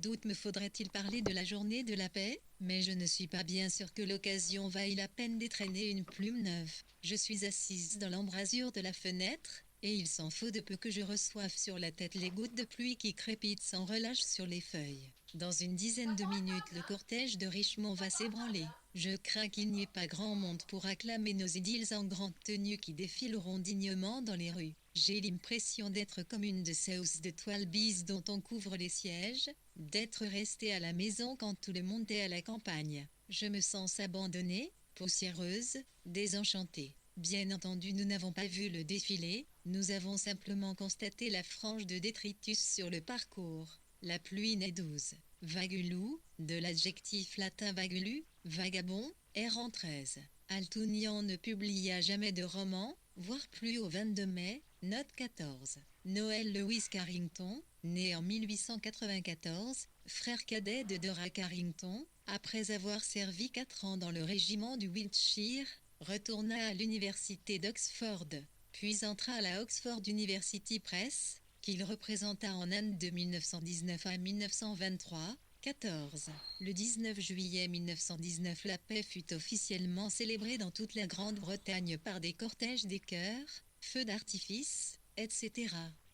Speaker 1: doute me faudrait-il parler de la journée de la paix, mais je ne suis pas bien sûr que l'occasion vaille la peine d'étraîner une plume neuve. Je suis assise dans l'embrasure de la fenêtre, et il s'en faut de peu que je reçoive sur la tête les gouttes de pluie qui crépitent sans relâche sur les feuilles. Dans une dizaine de minutes, le cortège de Richmond va s'ébranler. Je crains qu'il n'y ait pas grand monde pour acclamer nos édiles en grande tenue qui défileront dignement dans les rues. J'ai l'impression d'être comme une de ces housses de toile bise dont on couvre les sièges, d'être restée à la maison quand tout le monde est à la campagne. Je me sens abandonnée, poussiéreuse, désenchantée. Bien entendu, nous n'avons pas vu le défilé, nous avons simplement constaté la frange de détritus sur le parcours. La pluie n'est douce. Vagulou, de l'adjectif latin vagulu, vagabond, errant 13. Altounian ne publia jamais de roman, voire plus au 22 mai, note 14. Noel Lewis Carrington, né en 1894, frère cadet de Dora Carrington, après avoir servi 4 ans dans le régiment du Wiltshire, retourna à l'université d'Oxford, puis entra à la Oxford University Press, qu'il représenta en Inde de 1919 à 1923. 14. Le 19 juillet 1919, la paix fut officiellement célébrée dans toute la Grande-Bretagne par des cortèges des chœurs, feux d'artifice, etc.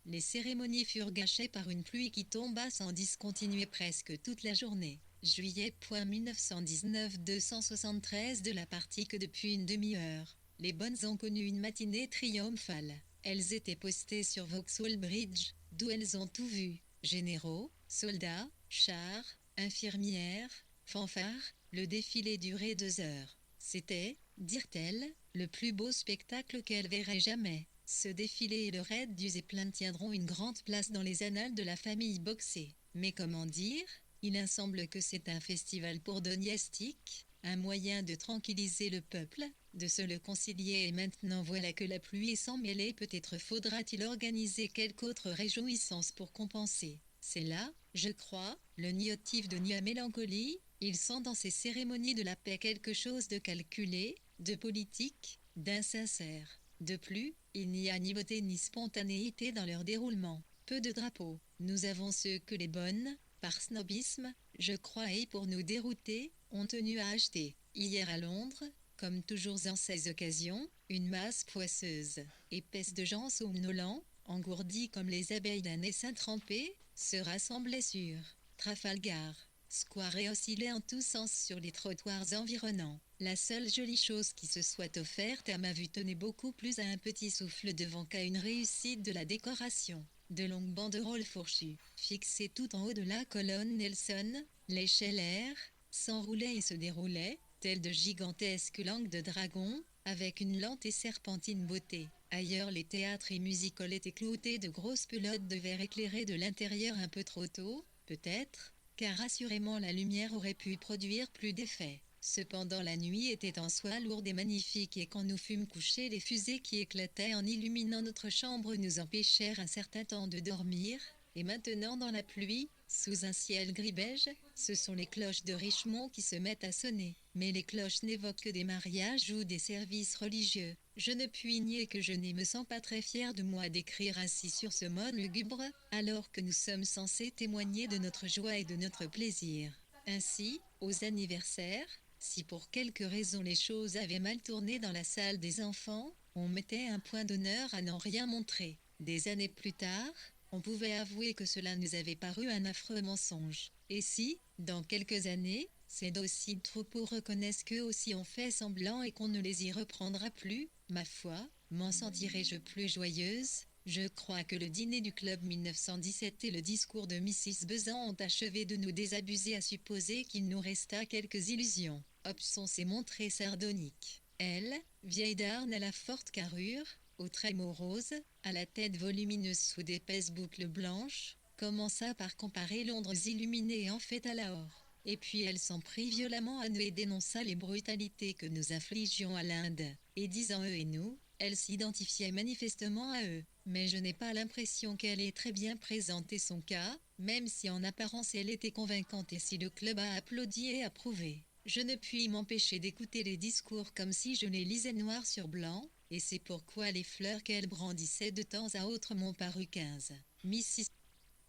Speaker 1: Les cérémonies furent gâchées par une pluie qui tomba sans discontinuer presque toute la journée. Juillet 1919 273 de la partie que depuis une demi-heure. Les bonnes ont connu une matinée triomphale. Elles étaient postées sur Vauxhall Bridge, d'où elles ont tout vu. Généraux, soldats, chars, infirmières, fanfares, le défilé durait 2 heures. C'était, dirent-elles, le plus beau spectacle qu'elles verraient jamais. Ce défilé et le raid du Zeppelin tiendront une grande place dans les annales de la famille Boxer. Mais comment dire ? Il semble que c'est un festival pour doniastiques, un moyen de tranquilliser le peuple, de se le concilier et maintenant voilà que la pluie est sans mêler, peut-être faudra-t-il organiser quelque autre réjouissance pour compenser. C'est là, je crois, le motif de la mélancolie, ils sont dans ces cérémonies de la paix quelque chose de calculé, de politique, d'insincère. De plus, il n'y a ni beauté ni spontanéité dans leur déroulement. Peu de drapeaux. Nous avons ceux que les bonnes, par snobisme, je crois, et pour nous dérouter, ont tenu à acheter. Hier à Londres, comme toujours en ces occasions, une masse poisseuse, épaisse de gens somnolents, engourdis comme les abeilles d'un essaim trempé, se rassemblait sur Trafalgar Square et oscillait en tous sens sur les trottoirs environnants. La seule jolie chose qui se soit offerte à ma vue tenait beaucoup plus à un petit souffle de vent qu'à une réussite de la décoration. De longues banderoles fourchues, fixées tout en haut de la colonne Nelson, l'échelle R, s'enroulaient et se déroulaient, telles de gigantesques langues de dragon, avec une lente et serpentine beauté. Ailleurs, les théâtres et music-halls étaient cloutés de grosses pelotes de verre éclairées de l'intérieur un peu trop tôt, peut-être, car assurément la lumière aurait pu produire plus d'effet. Cependant la nuit était en soi lourde et magnifique, et quand nous fûmes couchés, les fusées qui éclataient en illuminant notre chambre nous empêchèrent un certain temps de dormir, et maintenant dans la pluie, sous un ciel gris-beige, ce sont les cloches de Richmond qui se mettent à sonner. Mais les cloches n'évoquent que des mariages ou des services religieux. Je ne puis nier que je ne me sens pas très fière de moi d'écrire ainsi sur ce mode lugubre, alors que nous sommes censés témoigner de notre joie et de notre plaisir. Ainsi, aux anniversaires, si pour quelque raison les choses avaient mal tourné dans la salle des enfants, on mettait un point d'honneur à n'en rien montrer. Des années plus tard, on pouvait avouer que cela nous avait paru un affreux mensonge. Et si, dans quelques années, ces dociles troupeaux reconnaissent qu'eux aussi ont fait semblant et qu'on ne les y reprendra plus, ma foi, m'en sentirai-je plus joyeuse ? Je crois que le dîner du club 1917 et le discours de Mrs. Besant ont achevé de nous désabusés à supposer qu'il nous resta quelques illusions. Hobson s'est montré sardonique. Elle, vieille d'Arne à la forte carrure, aux traits moroses, à la tête volumineuse sous d'épaisses boucles blanches, commença par comparer Londres illuminé et en fait à Lahore. Et puis elle s'en prit violemment à nous et dénonça les brutalités que nous infligions à l'Inde. Et disant eux et nous, elle s'identifiait manifestement à eux. Mais je n'ai pas l'impression qu'elle ait très bien présenté son cas, même si en apparence elle était convaincante et si le club a applaudi et approuvé. Je ne puis m'empêcher d'écouter les discours comme si je les lisais noir sur blanc, et c'est pourquoi les fleurs qu'elle brandissait de temps à autre m'ont paru 15. Mrs.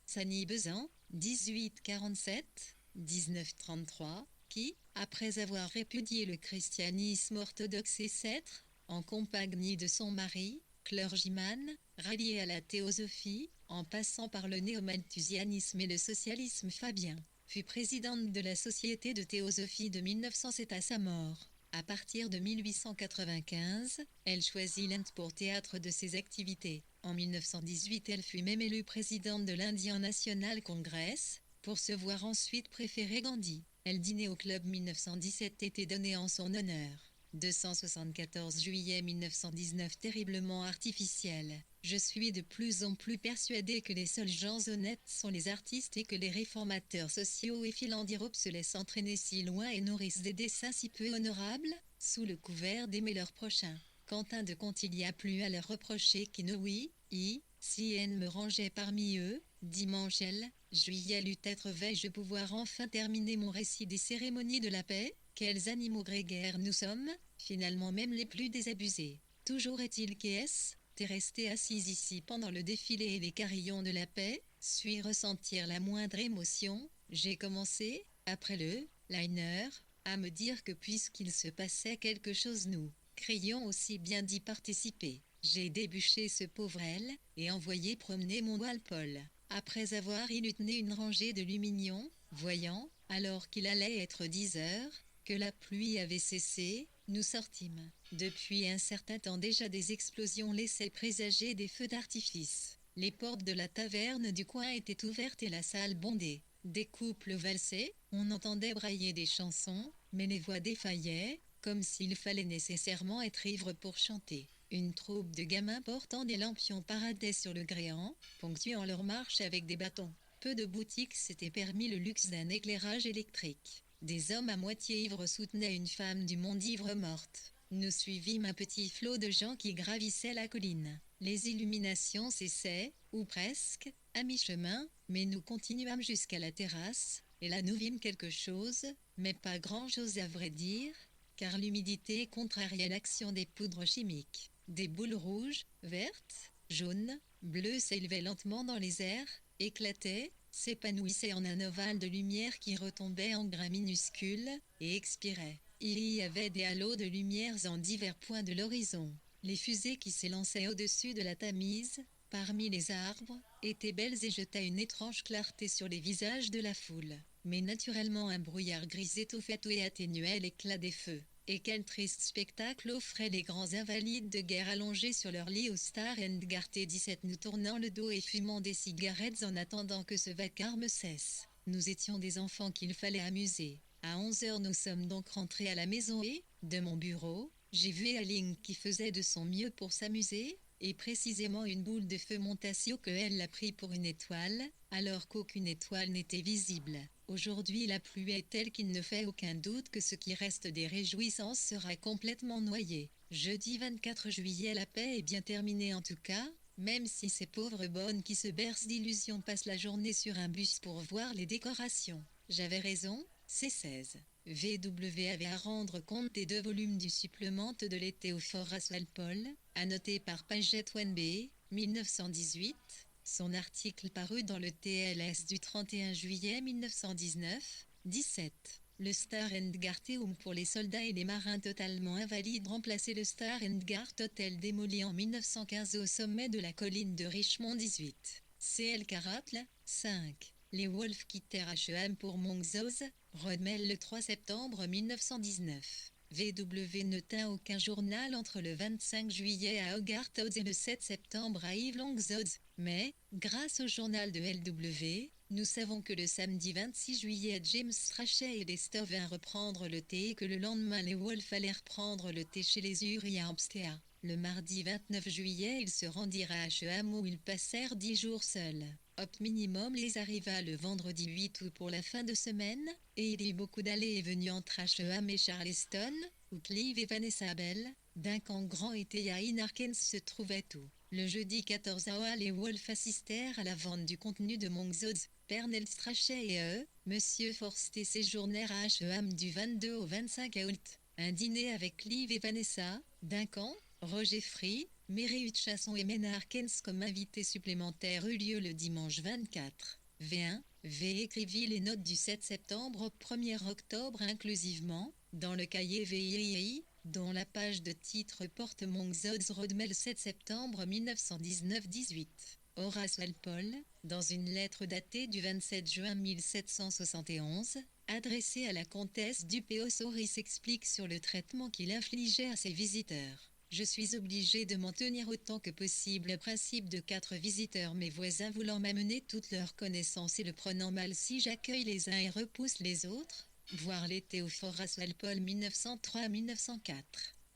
Speaker 1: Sani Bezan, 1847-1933, qui, après avoir répudié le christianisme orthodoxe et s'être, en compagnie de son mari, clergyman, rallié à la théosophie, en passant par le néo-malthusianisme et le socialisme fabien, fut présidente de la Société de théosophie de 1907 à sa mort. À partir de 1895, elle choisit l'Inde pour théâtre de ses activités. En 1918, elle fut même élue présidente de l'Indian National Congress, pour se voir ensuite préférer Gandhi. Elle dînait au club 1917 était donné en son honneur. 274 juillet 1919 terriblement artificiel. Je suis de plus en plus persuadé que les seuls gens honnêtes sont les artistes et que les réformateurs sociaux et philanthropes se laissent entraîner si loin et nourrissent des desseins si peu honorables, sous le couvert d'aimer leur prochain. Quentin de Comte il y a plus à leur reprocher qu'une oui, si elle me rangeait parmi eux, dimanche elle, juillet eût être vais-je pouvoir enfin terminer mon récit des cérémonies de la paix, quels animaux grégaires nous sommes, finalement même les plus désabusés. Toujours est-il qu'est-ce, t'es resté assise ici pendant le défilé et les carillons de la paix, suis ressentir la moindre émotion, j'ai commencé, après le liner, à me dire que puisqu'il se passait quelque chose nous crions aussi bien d'y participer. J'ai débûché ce pauvre L, et envoyé promener mon Walpole. Après avoir illuminé une rangée de lumignon, voyant, alors qu'il allait être 10 heures, que la pluie avait cessé, nous sortîmes. Depuis un certain temps déjà des explosions laissaient présager des feux d'artifice. Les portes de la taverne du coin étaient ouvertes et la salle bondée. Des couples valsaient, on entendait brailler des chansons, mais les voix défaillaient, comme s'il fallait nécessairement être ivre pour chanter. Une troupe de gamins portant des lampions paradait sur le gréement, ponctuant leur marche avec des bâtons. Peu de boutiques s'étaient permis le luxe d'un éclairage électrique. Des hommes à moitié ivres soutenaient une femme du monde ivre morte. Nous suivîmes un petit flot de gens qui gravissaient la colline. Les illuminations cessaient, ou presque, à mi-chemin, mais nous continuâmes jusqu'à la terrasse, et là nous vîmes quelque chose, mais pas grand-chose à vrai dire, car l'humidité contrariait l'action des poudres chimiques. Des boules rouges, vertes, jaunes, bleues s'élevaient lentement dans les airs, éclataient, s'épanouissaient en un ovale de lumière qui retombait en grains minuscules, et expirait. Il y avait des halos de lumières en divers points de l'horizon. Les fusées qui s'élançaient au-dessus de la Tamise, parmi les arbres, étaient belles et jetaient une étrange clarté sur les visages de la foule. Mais naturellement un brouillard gris étouffait tout et atténuait l'éclat des feux. Et quel triste spectacle offraient les grands invalides de guerre allongés sur leur lit au Star and Garter 17 nous tournant le dos et fumant des cigarettes en attendant que ce vacarme cesse. Nous étions des enfants qu'il fallait amuser. À 11 heures nous sommes donc rentrés à la maison et, de mon bureau, j'ai vu Aline qui faisait de son mieux pour s'amuser, et précisément une boule de feu monta si haut qu'elle l'a pris pour une étoile, alors qu'aucune étoile n'était visible. Aujourd'hui la pluie est telle qu'il ne fait aucun doute que ce qui reste des réjouissances sera complètement noyé. Jeudi 24 juillet la paix est bien terminée en tout cas, même si ces pauvres bonnes qui se bercent d'illusions passent la journée sur un bus pour voir les décorations. J'avais raison, c'est 16. VW avait à rendre compte des 2 volumes du supplément de l'été au Fort Walpole, annoté par Paget Wenbe, 1918. Son article paru dans le TLS du 31 juillet 1919, 17. Le Star and Garter pour les soldats et les marins totalement invalides remplaçait le Star and Gart Hotel démoli en 1915 au sommet de la colline de Richmond 18. CL Caratl, 5. Les Wolves quittèrent H.E.M. pour Monxhouse, Rodmel le 3 septembre 1919. VW ne tint aucun journal entre le 25 juillet à Hogarth et le 7 septembre à Yves Longzod, mais, grâce au journal de LW, nous savons que le samedi 26 juillet James Strachey et les Stowe vinrent reprendre le thé et que le lendemain les Wolf allèrent prendre le thé chez les Uri à Hampstead. Le mardi 29 juillet ils se rendirent à H.E.M. où ils passèrent 10 jours seuls. Hop Minimum les arriva le vendredi 8 août pour la fin de semaine, et il y eut beaucoup d'allées et venues entre H.E.M. et Charleston, où Clive et Vanessa Bell, Duncan Grand et Théaïn Harkins se trouvaient tout. Le jeudi 14 août les Wolf assistèrent à la vente du contenu de Monxhouse. Pernell Strachey et Monsieur Forster séjournèrent à H.E.M. du 22 au 25 août. Un dîner avec Clive et Vanessa, Duncan, Roger Free, Mary Hutchison et Mena Harkins comme invités supplémentaires eut lieu le dimanche 24. V1, V écrivit les notes du 7 septembre au 1er octobre inclusivement, dans le cahier VII, dont la page de titre porte Monxod's Roadmail 7 septembre 1919-18. Horace Walpole, dans une lettre datée du 27 juin 1771, adressée à la comtesse Dupé-Ossory, s'explique sur le traitement qu'il infligeait à ses visiteurs. Je suis obligé de m'en tenir autant que possible au principe de 4 visiteurs, mes voisins voulant m'amener toute leur connaissance et le prenant mal si j'accueille les uns et repousse les autres. Voir les Horace Walpole 1903-1904.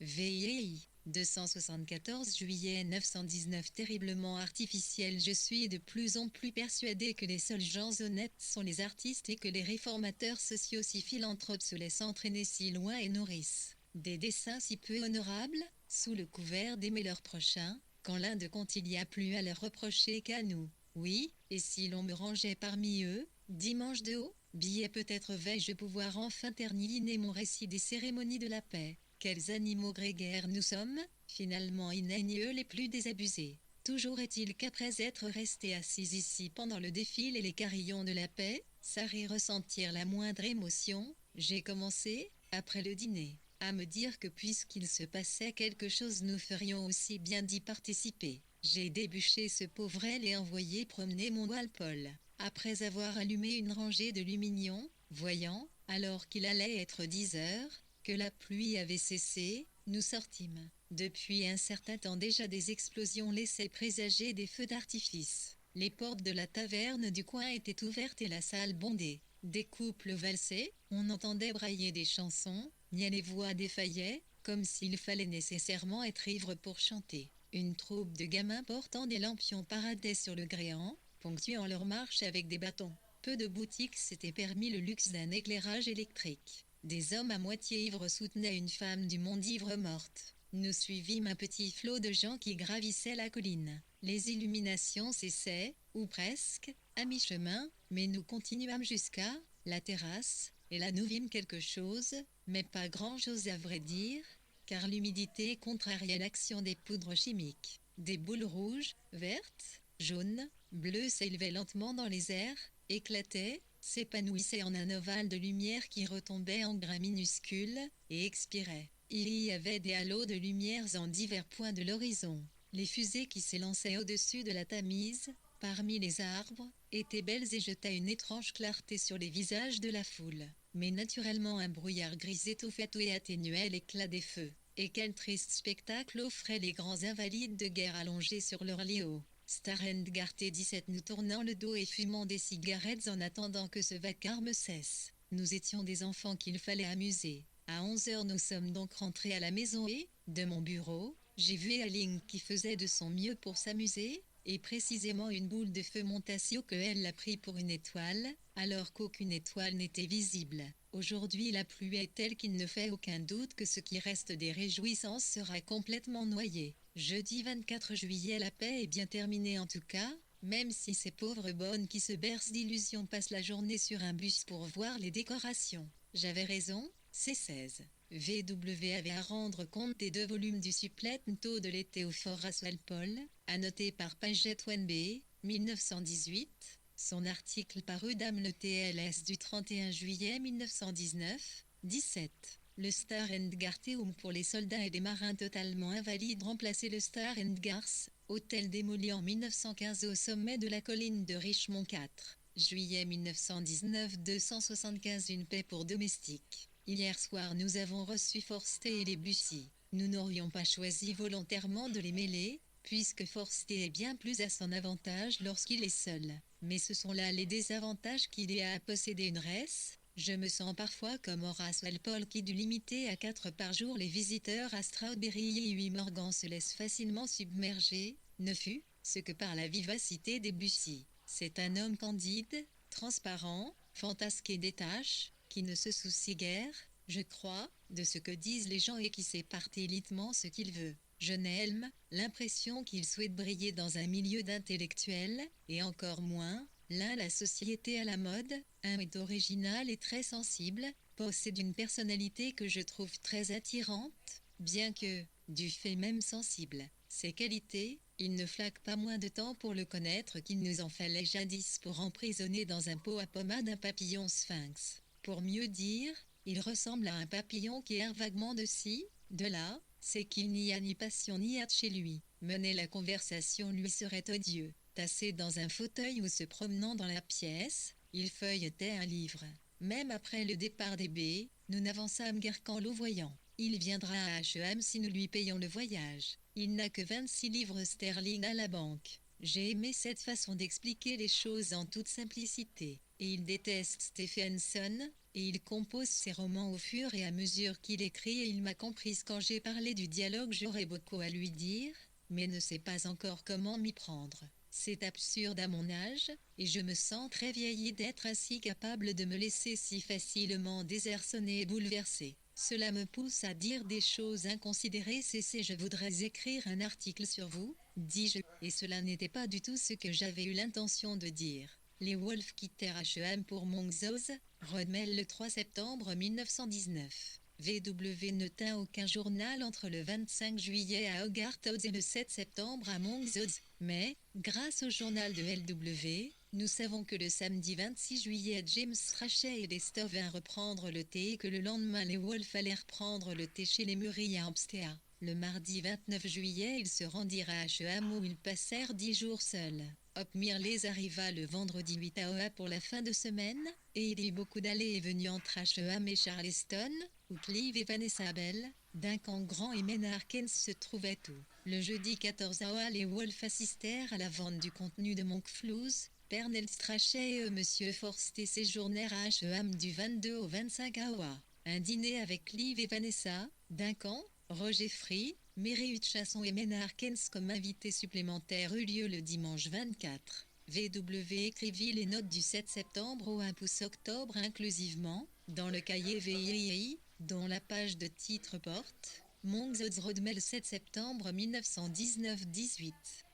Speaker 1: VII. 274 juillet 919. Terriblement artificiel. Je suis de plus en plus persuadé que les seuls gens honnêtes sont les artistes et que les réformateurs sociaux si philanthropes se laissent entraîner si loin et nourrissent des desseins si peu honorables, sous le couvert d'aimer leur prochain, quand l'un de compte il y a plus à leur reprocher qu'à nous. Oui, et si l'on me rangeait parmi eux, dimanche de haut, billet peut-être vais-je pouvoir enfin terminer mon récit des cérémonies de la paix. Quels animaux grégaires nous sommes, finalement inaigneux les plus désabusés. Toujours est-il qu'après être restés assis ici pendant le défilé et les carillons de la paix, sans ressentir la moindre émotion, j'ai commencé, après le dîner, à me dire que puisqu'il se passait quelque chose nous ferions aussi bien d'y participer. J'ai débuché ce pauvre aile et envoyé promener mon Walpole. Après avoir allumé une rangée de lumignon, voyant, alors qu'il allait être 10 heures, que la pluie avait cessé, nous sortîmes. Depuis un certain temps déjà des explosions laissaient présager des feux d'artifice. Les portes de la taverne du coin étaient ouvertes et la salle bondée. Des couples valsaient, on entendait brailler des chansons, mais les voix défaillaient, comme s'il fallait nécessairement être ivre pour chanter. Une troupe de gamins portant des lampions paradait sur le gréement, ponctuant leur marche avec des bâtons. Peu de boutiques s'étaient permis le luxe d'un éclairage électrique. Des hommes à moitié ivres soutenaient une femme du monde ivre morte. Nous suivîmes un petit flot de gens qui gravissaient la colline. Les illuminations cessaient, ou presque, à mi-chemin, mais nous continuâmes jusqu'à la terrasse, et là nous vîmes quelque chose, mais pas grand-chose à vrai dire, car l'humidité contrariait l'action des poudres chimiques. Des boules rouges, vertes, jaunes, bleues s'élevaient lentement dans les airs, éclataient, s'épanouissaient en un ovale de lumière qui retombait en grains minuscules, et expirait. Il y avait des halos de lumières en divers points de l'horizon. Les fusées qui s'élançaient au-dessus de la Tamise, parmi les arbres, étaient belles et jetaient une étrange clarté sur les visages de la foule. Mais naturellement un brouillard gris étouffait et atténuait l'éclat des feux. Et quel triste spectacle offraient les grands invalides de guerre allongés sur leur lit haut. Starendgart et 17 nous tournant le dos et fumant des cigarettes en attendant que ce vacarme cesse. Nous étions des enfants qu'il fallait amuser. À 11 heures nous sommes donc rentrés à la maison et, de mon bureau, j'ai vu Aline qui faisait de son mieux pour s'amuser, et précisément une boule de feu monta si haut qu'elle l'a pris pour une étoile, alors qu'aucune étoile n'était visible. Aujourd'hui la pluie est telle qu'il ne fait aucun doute que ce qui reste des réjouissances sera complètement noyé. Jeudi 24 juillet, la paix est bien terminée en tout cas, même si ces pauvres bonnes qui se bercent d'illusions passent la journée sur un bus pour voir les décorations. J'avais raison, c'est 16. VW avait à rendre compte des 2 volumes du supplémento de l'été au Horace Walpole, annoté par Paget Wenbe, 1918. Son article paru dans le TLS du 31 juillet 1919, 17. Le Star and Garteum pour les soldats et des marins totalement invalides remplaçait le Star and Garth, hôtel démoli en 1915 au sommet de la colline de Richmond 4. Juillet 1919, 275. Une paix pour domestiques. Hier soir nous avons reçu Forster et les Bussy. Nous n'aurions pas choisi volontairement de les mêler, puisque Forster est bien plus à son avantage lorsqu'il est seul. Mais ce sont là les désavantages qu'il y a à posséder une res. Je me sens parfois comme Horace Walpole qui dut limiter à 4 par jour les visiteurs à Strawberry et 8 Morgan se laisse facilement submerger, ne fût ce que par la vivacité des Bussy. C'est un homme candide, transparent, fantasque et détache, qui ne se soucie guère, je crois, de ce que disent les gens et qui sait parthélitement ce qu'il veut. Je n'ai l'impression qu'il souhaite briller dans un milieu d'intellectuels, et encore moins, l'un la société à la mode, un est original et très sensible, possède une personnalité que je trouve très attirante, bien que, du fait même sensible. Ses qualités, il ne flaque pas moins de temps pour le connaître qu'il nous en fallait jadis pour emprisonner dans un pot à pommade un papillon sphinx. Pour mieux dire, il ressemble à un papillon qui erre vaguement de ci, de là, c'est qu'il n'y a ni passion ni hâte chez lui. Mener la conversation lui serait odieux. Tassé dans un fauteuil ou se promenant dans la pièce, il feuilletait un livre. Même après le départ des baies, nous n'avançâmes guère qu'en le voyant. Il viendra à H&M si nous lui payons le voyage. Il n'a que 26 livres sterling à la banque. J'ai aimé cette façon d'expliquer les choses en toute simplicité. Et il déteste Stephenson, et il compose ses romans au fur et à mesure qu'il écrit et il m'a comprise quand j'ai parlé du dialogue. J'aurais beaucoup à lui dire, mais ne sais pas encore comment m'y prendre. C'est absurde à mon âge, et je me sens très vieillie d'être ainsi capable de me laisser si facilement désarçonner et bouleverser. Cela me pousse à dire des choses inconsidérées. Cessez, je voudrais écrire un article sur vous, dis-je, et cela n'était pas du tout ce que j'avais eu l'intention de dire. Les Wolves quittèrent H&M pour Montrose, Rodmel le 3 septembre 1919. VW ne tint aucun journal entre le 25 juillet à Hogarth et le 7 septembre à Montrose, mais, grâce au journal de LW, nous savons que le samedi 26 juillet James Strachey et Lester vinrent reprendre le thé et que le lendemain les Wolves allèrent prendre le thé chez les Murray à Hampstead. Le mardi 29 juillet ils se rendirent à H&M où ils passèrent 10 jours seuls. Hopmere les arriva le vendredi 8 à pour la fin de semaine, et il y eut beaucoup d'allées et venues entre H&M et Charleston, où Clive et Vanessa Bell, Duncan Grant et Maynard Keynes se trouvaient tout. Le jeudi 14 août les Wolves assistèrent à la vente du contenu de Monkfloos. Pernell Strachey et Monsieur Forster séjournèrent à H&M du 22 au 25 août. Un dîner avec Clive et Vanessa, Duncan, Roger Free, Mary Hutchison et Maynard Keynes comme invités supplémentaires eut lieu le dimanche 24. VW écrivit les notes du 7 septembre au 1 octobre inclusivement, dans le cahier VII, dont la page de titre porte Montrose Rodmel 7 septembre 1919-18.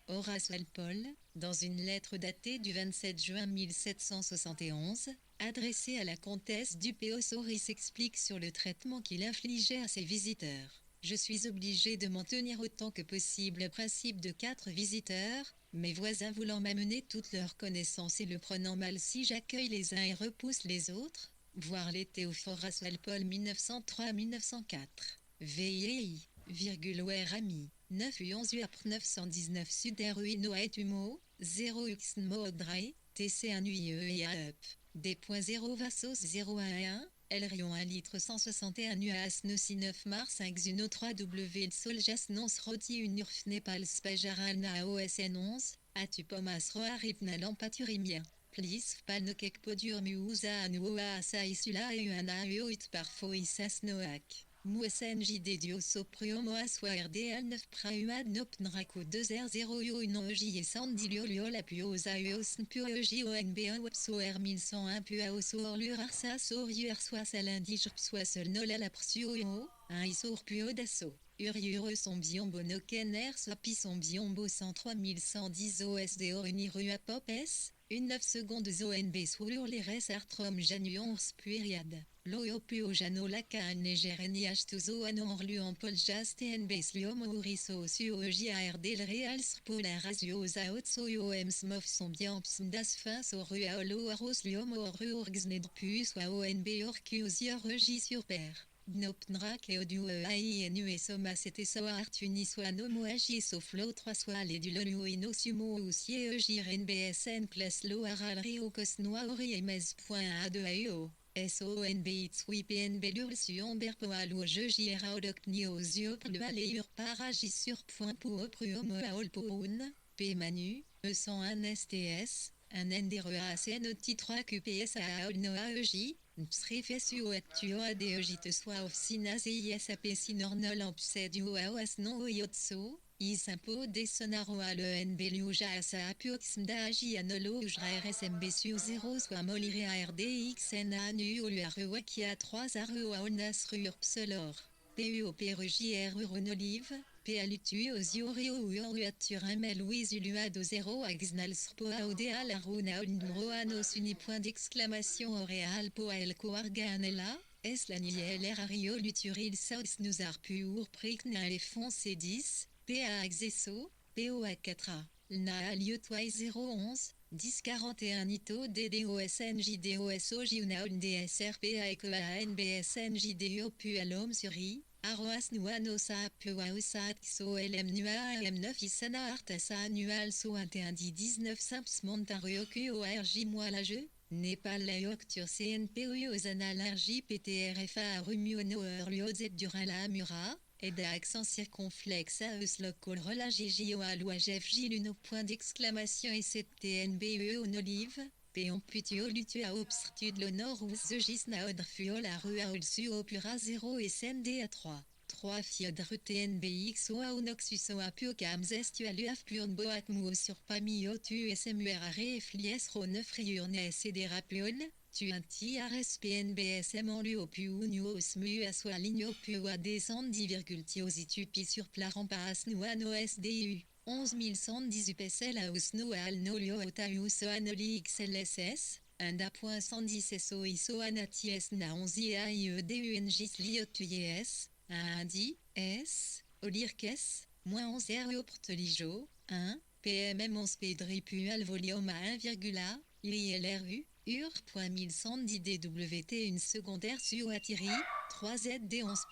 Speaker 1: Horace Walpole, dans une lettre datée du 27 juin 1771, adressée à la comtesse du Péosauris s'explique sur le traitement qu'il infligeait à ses visiteurs. Je suis obligé de m'en tenir autant que possible au principe de 4 visiteurs, mes voisins voulant m'amener toute leur connaissance et le prenant mal si j'accueille les uns et repousse les autres. Voir l'été au Horace Walpole 1903-1904. VII, where ami. 9 u 11 ap 919 Sud Ruino et Humo, 0 x Modray, TC1 UIE et up. D.0 Vassos 011, El Rion 1 litre 161 UAS Noci 9 mars 5 Xuno 3 W Soljas Nons Roti Unurf Népal Spajaral Na OSN 11, Atupomas Roaripna Lampaturimia. Plis Palnokek Podur Muuza Anuoa Asa Isula et Uana Uoit Parfo Isas Noak. Moussen JD Dioso Priomo Aswa RDL 9 Praumad Nopnrako 2R0 Yo Unoji et Sandilio Liola Puosa Uosn Puoji ONB1 Wapso R1101 Puaoso Orlur Arsa Soriu Arsoi Salindige Psoa Seul Nola la Prsio un Isor Puo d'Asso. Uriure son biombo Nokener Sopi son biombo 13110 OSD Oruniru Apopes. Une 9 secondes ONB sur les res artrom januons puériade. Loyo puo jano laka an negereni achtuzo anon orlu en poljas TNB sliom ouriso suo JARD le real spolar azio zaot soyo emsmof son bien psndas fin so rua olo aros liom oru orgsned puis soit ONB orcusior regi sur père. Gnopnrak et audio AINU et Soma c'était soa artuni soit nomo agi so flow 3 soit les du lolu ino sumo ou sie NBSN classe lo aral rio cosnoa ori emes.a2 AUO. SONB itsui PNB l'ursion berpoalo je jira odokni aux yeux le aléur paragi sur point pour pruomo aolpoun, P manu, E101 STS, un NDREACN OTI 3 QPS à aolno AEJ, Psrifesu actuo ADEJ te soit ofsinas et ISAP sinornol en pseudo aos non oyotso. Isimpo des sonaro à l'ENB Liuja Asa Apuoxmda Agi Anolo Ujra RSMB sur 0 soit Molire ARDXNA Nu Oluaruakia 3 Aru Aonas Rur Pselor. PUOP RJR Uronolive, PALUTU Oziorio Uoruatur ML Louise Uluado 0 Axnal Spoa Odea Laruna Ondroanos Uni point d'exclamation Oreal Poel Coarganella. Es la LR Ario Luturil South Nuzar Pur Prikna Elefon C10. PA POA4A, LNA lieu Twai 011, 1041 Nito DDOSNJDOSO Jiunaun DSRPA EKEA NBSNJDO Pualom sur I, Aroas Nuanosa Puausat XO LM Nua AM9 Isana Artasa Annual So 21 19 Simps Montarioku ORJ Moi la jeu. Népal Layoktur CNPU Osana Largi PTRFA Rumiono Erliozet Durala Mura, Eda accent circonflexe AES local Rela GJO Alouajef Luno point d'exclamation et TNBE on olive, Péon Putio Lutua Obstrude l'honneur ou Zegis Naodr Fuol à Rua Ulsu Opura 0 et SND à 3. 3 Fiodre TNBX Oa Onoxus Oa Puocam Zestualuaf Puon Boat Muo sur Pamio Tu SMURARE Flies Ro 9 Riurne Cedera Puol, Tu Anti RSPNBSM en Luo Puunio Smu Aswa Ligno Pua Descend 10,Tiosi Tupi sur Plarampas Nuano SDU. 11110 UPSL à Usno Alnolio Otaius Anoli XLSS, Unda.110 SO ISO Anaties Na 11 AIEDUNGIS Liotuyes, Indi, S, Olirkes, -11 Reoportelijo, 1, PMM 11 Pedripu Alvolium à 1, ILRU, UR.1110 DWT une secondaire Suatiri, 3ZD 11.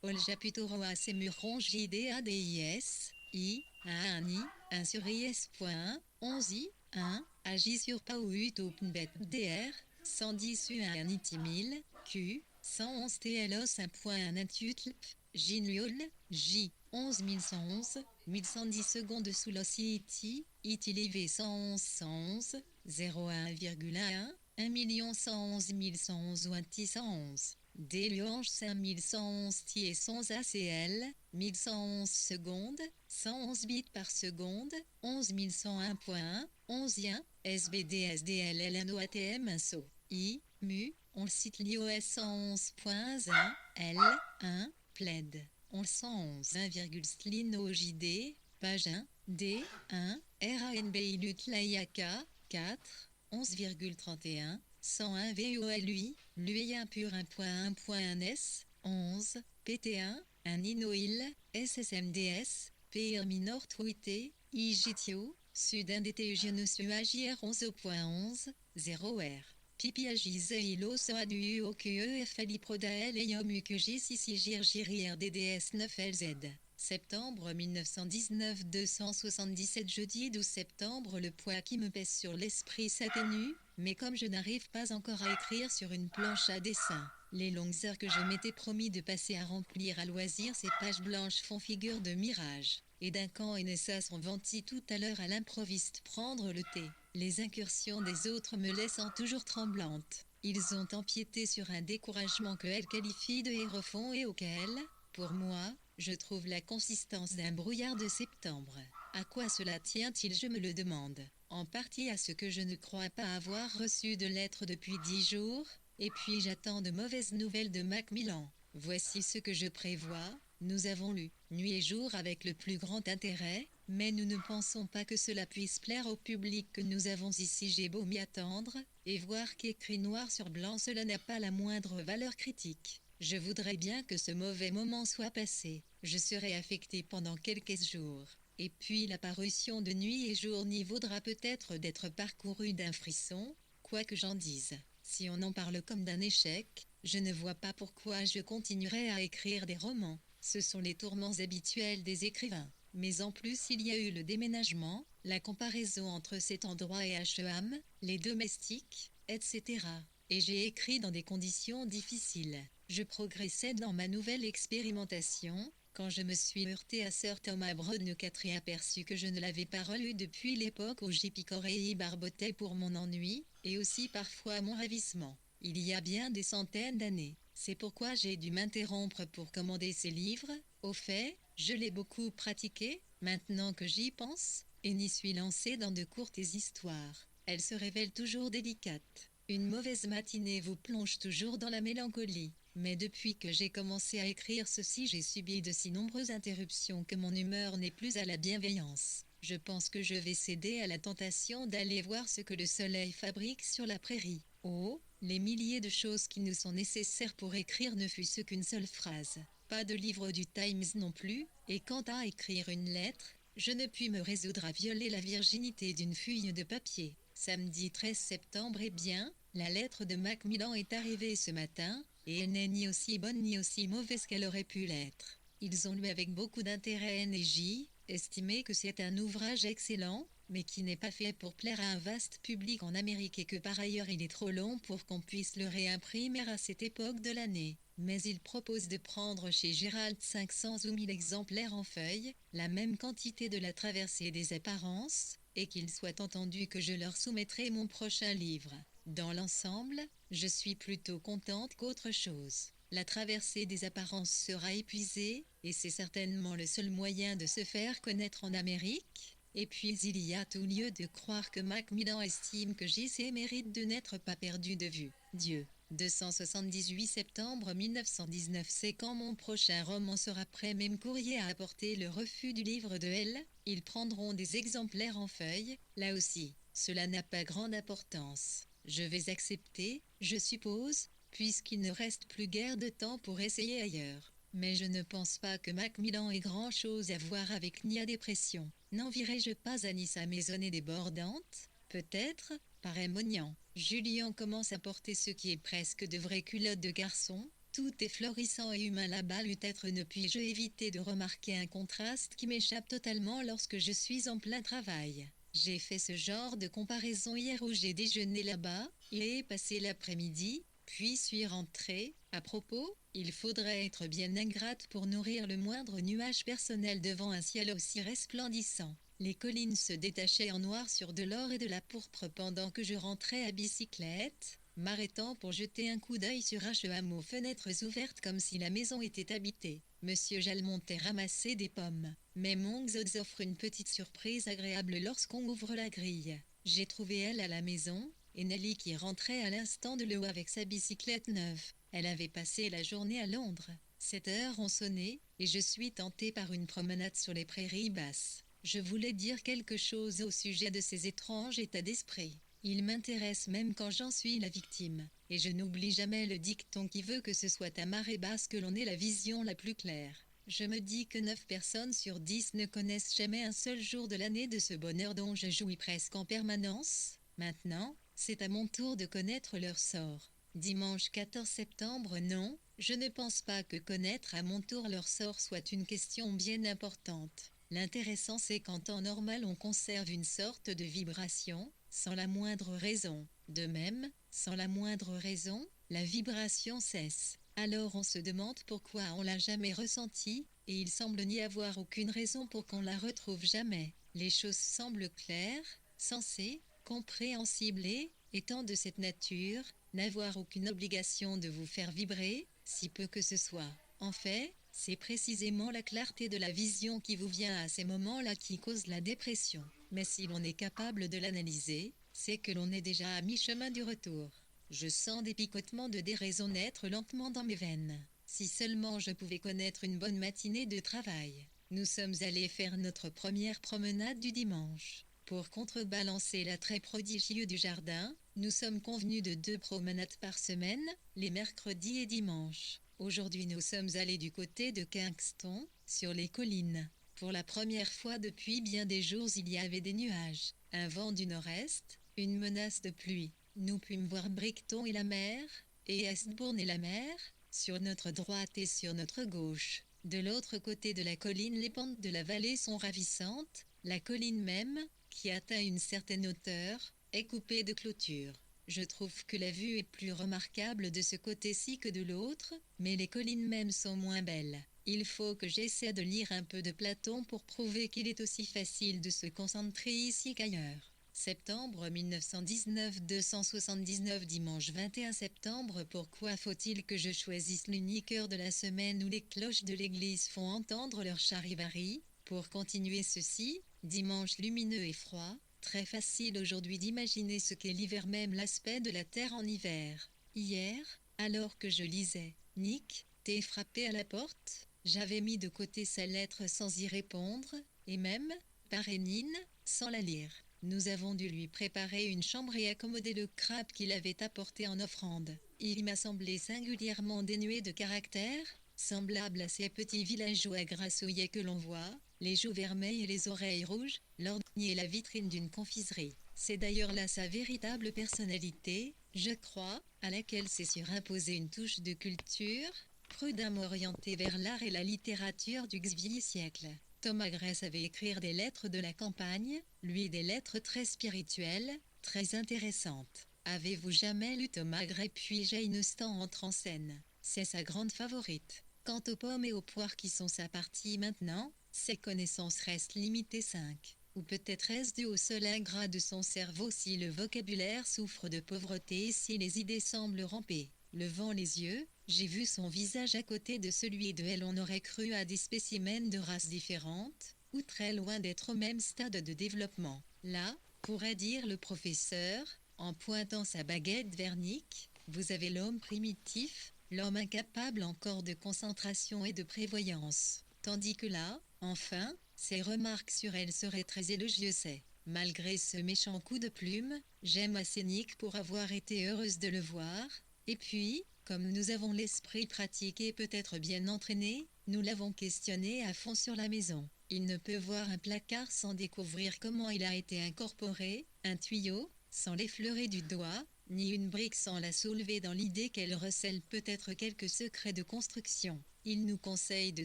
Speaker 1: Oljaputoroa Semuron JDADIS, I, 1 I, 1 sur IS.1, 11 I, 1, Agis sur Pauut Openbet DR, 110 U1 Nitimil, Q, 111 TLOS 1.1 Intutlp, Jinliol, J, 11111, 1110 secondes sous l'OCIT, ITLV 111 01,11, 1 111 111 ou 111. Déluange 5111 T et 100 ACL, 1111 secondes, 111 bits par seconde, 11101.1, 11 SBD SDL LNO ATM SO, I, MU, on le cite l'IOS 111.1, L, 1, PLED, on le 111 1,slino JD, page 1, D, 1, RANB ILUT LAIAKA, 4, 11,31, 101 VOLUI, l'UI1 pur 1.1.1S, 11, PT1, un Inoil, SSMDS, PR minor tweeté, IGTO, Sud NDT Genus UAJR 11.11, 0R. Pipi Agize Ilo Soa du UOQE FLI Prodael et Yom UQGIS ici Giri RDDS 9LZ. Septembre 1919 277 Jeudi 12 septembre Le poids qui me pèse sur l'esprit s'atténue, mais comme je n'arrive pas encore à écrire sur une planche à dessin, les longues heures que je m'étais promis de passer à remplir à loisir ces pages blanches font figure de mirage. Et d'un camp et Nessa sont ventis tout à l'heure à l'improviste prendre le thé. Les incursions des autres me laissant toujours tremblante. Ils ont empiété sur un découragement que elle qualifie de hérofond et auquel, pour moi, je trouve la consistance d'un brouillard de septembre. À quoi cela tient-il, je me le demande. En partie à ce que je ne crois pas avoir reçu de lettres depuis 10 jours, et puis j'attends de mauvaises nouvelles de Macmillan. Voici ce que je prévois. Nous avons lu Nuit et jour avec le plus grand intérêt, mais nous ne pensons pas que cela puisse plaire au public que nous avons ici. J'ai beau m'y attendre, et voir qu'écrit noir sur blanc cela n'a pas la moindre valeur critique. Je voudrais bien que ce mauvais moment soit passé. Je serai affecté pendant quelques jours. Et puis la parution de Nuit et jour n'y vaudra peut-être d'être parcourue d'un frisson, quoi que j'en dise. Si on en parle comme d'un échec, je ne vois pas pourquoi je continuerai à écrire des romans. Ce sont les tourments habituels des écrivains. Mais en plus il y a eu le déménagement, la comparaison entre cet endroit et Asheham, les domestiques, etc. Et j'ai écrit dans des conditions difficiles. Je progressais dans ma nouvelle expérimentation, quand je me suis heurté à Sir Thomas Brownlow-Catry et aperçu que je ne l'avais pas relu depuis l'époque où j'y picorais et y barbotais pour mon ennui, et aussi parfois mon ravissement. Il y a bien des centaines d'années. C'est pourquoi j'ai dû m'interrompre pour commander ces livres. Au fait, je l'ai beaucoup pratiqué, maintenant que j'y pense, et n'y suis lancé dans de courtes histoires. Elles se révèlent toujours délicates. Une mauvaise matinée vous plonge toujours dans la mélancolie. Mais depuis que j'ai commencé à écrire ceci, j'ai subi de si nombreuses interruptions que mon humeur n'est plus à la bienveillance. Je pense que je vais céder à la tentation d'aller voir ce que le soleil fabrique sur la prairie. Oh, les milliers de choses qui nous sont nécessaires pour écrire ne fût-ce qu'une seule phrase. pas de livre du Times non plus, et quant à écrire une lettre, je ne puis me résoudre à violer la virginité d'une feuille de papier. Samedi 13 septembre, eh bien, la lettre de Macmillan est arrivée ce matin, et elle n'est ni aussi bonne ni aussi mauvaise qu'elle aurait pu l'être. Ils ont lu avec beaucoup d'intérêt N.J., estimé que c'est un ouvrage excellent, mais qui n'est pas fait pour plaire à un vaste public en Amérique et que par ailleurs il est trop long pour qu'on puisse le réimprimer à cette époque de l'année. Mais il propose de prendre chez Gérald 500 ou 1000 exemplaires en feuille, la même quantité de la traversée des apparences, et qu'il soit entendu que je leur soumettrai mon prochain livre. Dans l'ensemble, je suis plutôt contente qu'autre chose. La traversée des apparences sera épuisée, et c'est certainement le seul moyen de se faire connaître en Amérique. Et puis il y a tout lieu de croire que Macmillan estime que J.C. mérite de n'être pas perdu de vue. Dieu. 278 septembre 1919. C'est quand mon prochain roman sera prêt. Même courrier a apporté le refus du livre de L. Ils prendront des exemplaires en feuille, là aussi. Cela n'a pas grande importance. Je vais accepter, je suppose, puisqu'il ne reste plus guère de temps pour essayer ailleurs. Mais je ne pense pas que Macmillan ait grand-chose à voir avec Nia Dépression. N'enverrai-je pas à Nice à maisonnée débordante? Peut-être, par émognant. Julien commence à porter ce qui est presque de vraies culottes de garçon. Tout est florissant et humain là-bas. Peut-être ne puis-je éviter de remarquer un contraste qui m'échappe totalement lorsque je suis en plein travail. J'ai fait ce genre de comparaison hier où j'ai déjeuné là-bas, et passé l'après-midi, puis suis rentrée. À propos, il faudrait être bien ingrate pour nourrir le moindre nuage personnel devant un ciel aussi resplendissant. Les collines se détachaient en noir sur de l'or et de la pourpre pendant que je rentrais à bicyclette, m'arrêtant pour jeter un coup d'œil sur H.E.A.M. aux fenêtres ouvertes comme si la maison était habitée. Monsieur Jalmontait ramassait des pommes. Mais Monks offre une petite surprise agréable lorsqu'on ouvre la grille. J'ai trouvé elle à la maison, et Nelly qui rentrait à l'instant de l'eau avec sa bicyclette neuve. Elle avait passé la journée à Londres. 7 heures ont sonné, et je suis tentée par une promenade sur les prairies basses. Je voulais dire quelque chose au sujet de ces étranges états d'esprit. Ils m'intéressent même quand j'en suis la victime. Et je n'oublie jamais le dicton qui veut que ce soit à marée basse que l'on ait la vision la plus claire. Je me dis que 9 personnes sur 10 ne connaissent jamais un seul jour de l'année de ce bonheur dont je jouis presque en permanence. Maintenant, c'est à mon tour de connaître leur sort. Dimanche 14 septembre. Non, je ne pense pas que connaître à mon tour leur sort soit une question bien importante. L'intéressant c'est qu'en temps normal on conserve une sorte de vibration, sans la moindre raison. De même, sans la moindre raison, la vibration cesse. Alors on se demande pourquoi on l'a jamais ressentie, et il semble n'y avoir aucune raison pour qu'on la retrouve jamais. Les choses semblent claires, sensées, compréhensibles et, étant de cette nature, n'avoir aucune obligation de vous faire vibrer, si peu que ce soit. En fait, c'est précisément la clarté de la vision qui vous vient à ces moments-là qui cause la dépression. Mais si l'on est capable de l'analyser, c'est que l'on est déjà à mi-chemin du retour. Je sens des picotements de déraison naître lentement dans mes veines. Si seulement je pouvais connaître une bonne matinée de travail. Nous sommes allés faire notre première promenade du dimanche. Pour contrebalancer l'attrait prodigieux du jardin, nous sommes convenus de 2 promenades par semaine, les mercredis et dimanches. Aujourd'hui nous sommes allés du côté de Kingston, sur les collines. Pour la première fois depuis bien des jours il y avait des nuages, un vent du nord-est, une menace de pluie. Nous pûmes voir Brighton et la mer, et Eastbourne et la mer, sur notre droite et sur notre gauche. De l'autre côté de la colline les pentes de la vallée sont ravissantes, la colline même, qui atteint une certaine hauteur, est coupée de clôtures. Je trouve que la vue est plus remarquable de ce côté-ci que de l'autre, mais les collines mêmes sont moins belles. Il faut que j'essaie de lire un peu de Platon pour prouver qu'il est aussi facile de se concentrer ici qu'ailleurs. Septembre 1919 279 Dimanche 21 septembre. Pourquoi faut-il que je choisisse l'unique heure de la semaine où les cloches de l'église font entendre leur charivari? Pour continuer ceci, dimanche lumineux et froid, très facile aujourd'hui d'imaginer ce qu'est l'hiver, même l'aspect de la terre en hiver. Hier, alors que je lisais, Nick, t'es frappé à la porte? J'avais mis de côté sa lettre sans y répondre, et même, par Énine, sans la lire. Nous avons dû lui préparer une chambre et accommoder le crabe qu'il avait apporté en offrande. Il m'a semblé singulièrement dénué de caractère, Semblable à ces petits villageois grassouillets que l'on voit, les joues vermeilles et les oreilles rouges, l'ornier et la vitrine d'une confiserie. C'est d'ailleurs là sa véritable personnalité, je crois, à laquelle s'est surimposée une touche de culture, prudemment orientée vers l'art et la littérature du XVIIe siècle. Thomas Gray savait écrire des lettres de la campagne, lui des lettres très spirituelles, très intéressantes. Avez-vous jamais lu Thomas Gray puis Jane Austen entre en scène? C'est sa grande favorite. Quant aux pommes et aux poires qui sont sa partie maintenant, ses connaissances restent limitées 5. Ou peut-être est-ce dû au seul ingrat de son cerveau si le vocabulaire souffre de pauvreté et si les idées semblent ramper. Levant les yeux, j'ai vu son visage à côté de celui de elle. On aurait cru à des spécimens de races différentes, ou très loin d'être au même stade de développement. Là, pourrait dire le professeur, en pointant sa baguette vernique, vous avez l'homme primitif, l'homme incapable encore de concentration et de prévoyance. Tandis que là, enfin, ses remarques sur elle seraient très élogieuses. Malgré ce méchant coup de plume, j'aime assez Nick pour avoir été heureuse de le voir. Et puis, comme nous avons l'esprit pratique et peut-être bien entraîné, nous l'avons questionné à fond sur la maison. Il ne peut voir un placard sans découvrir comment il a été incorporé, un tuyau, sans l'effleurer du doigt, ni une brique sans la soulever dans l'idée qu'elle recèle peut-être quelques secrets de construction. Il nous conseille de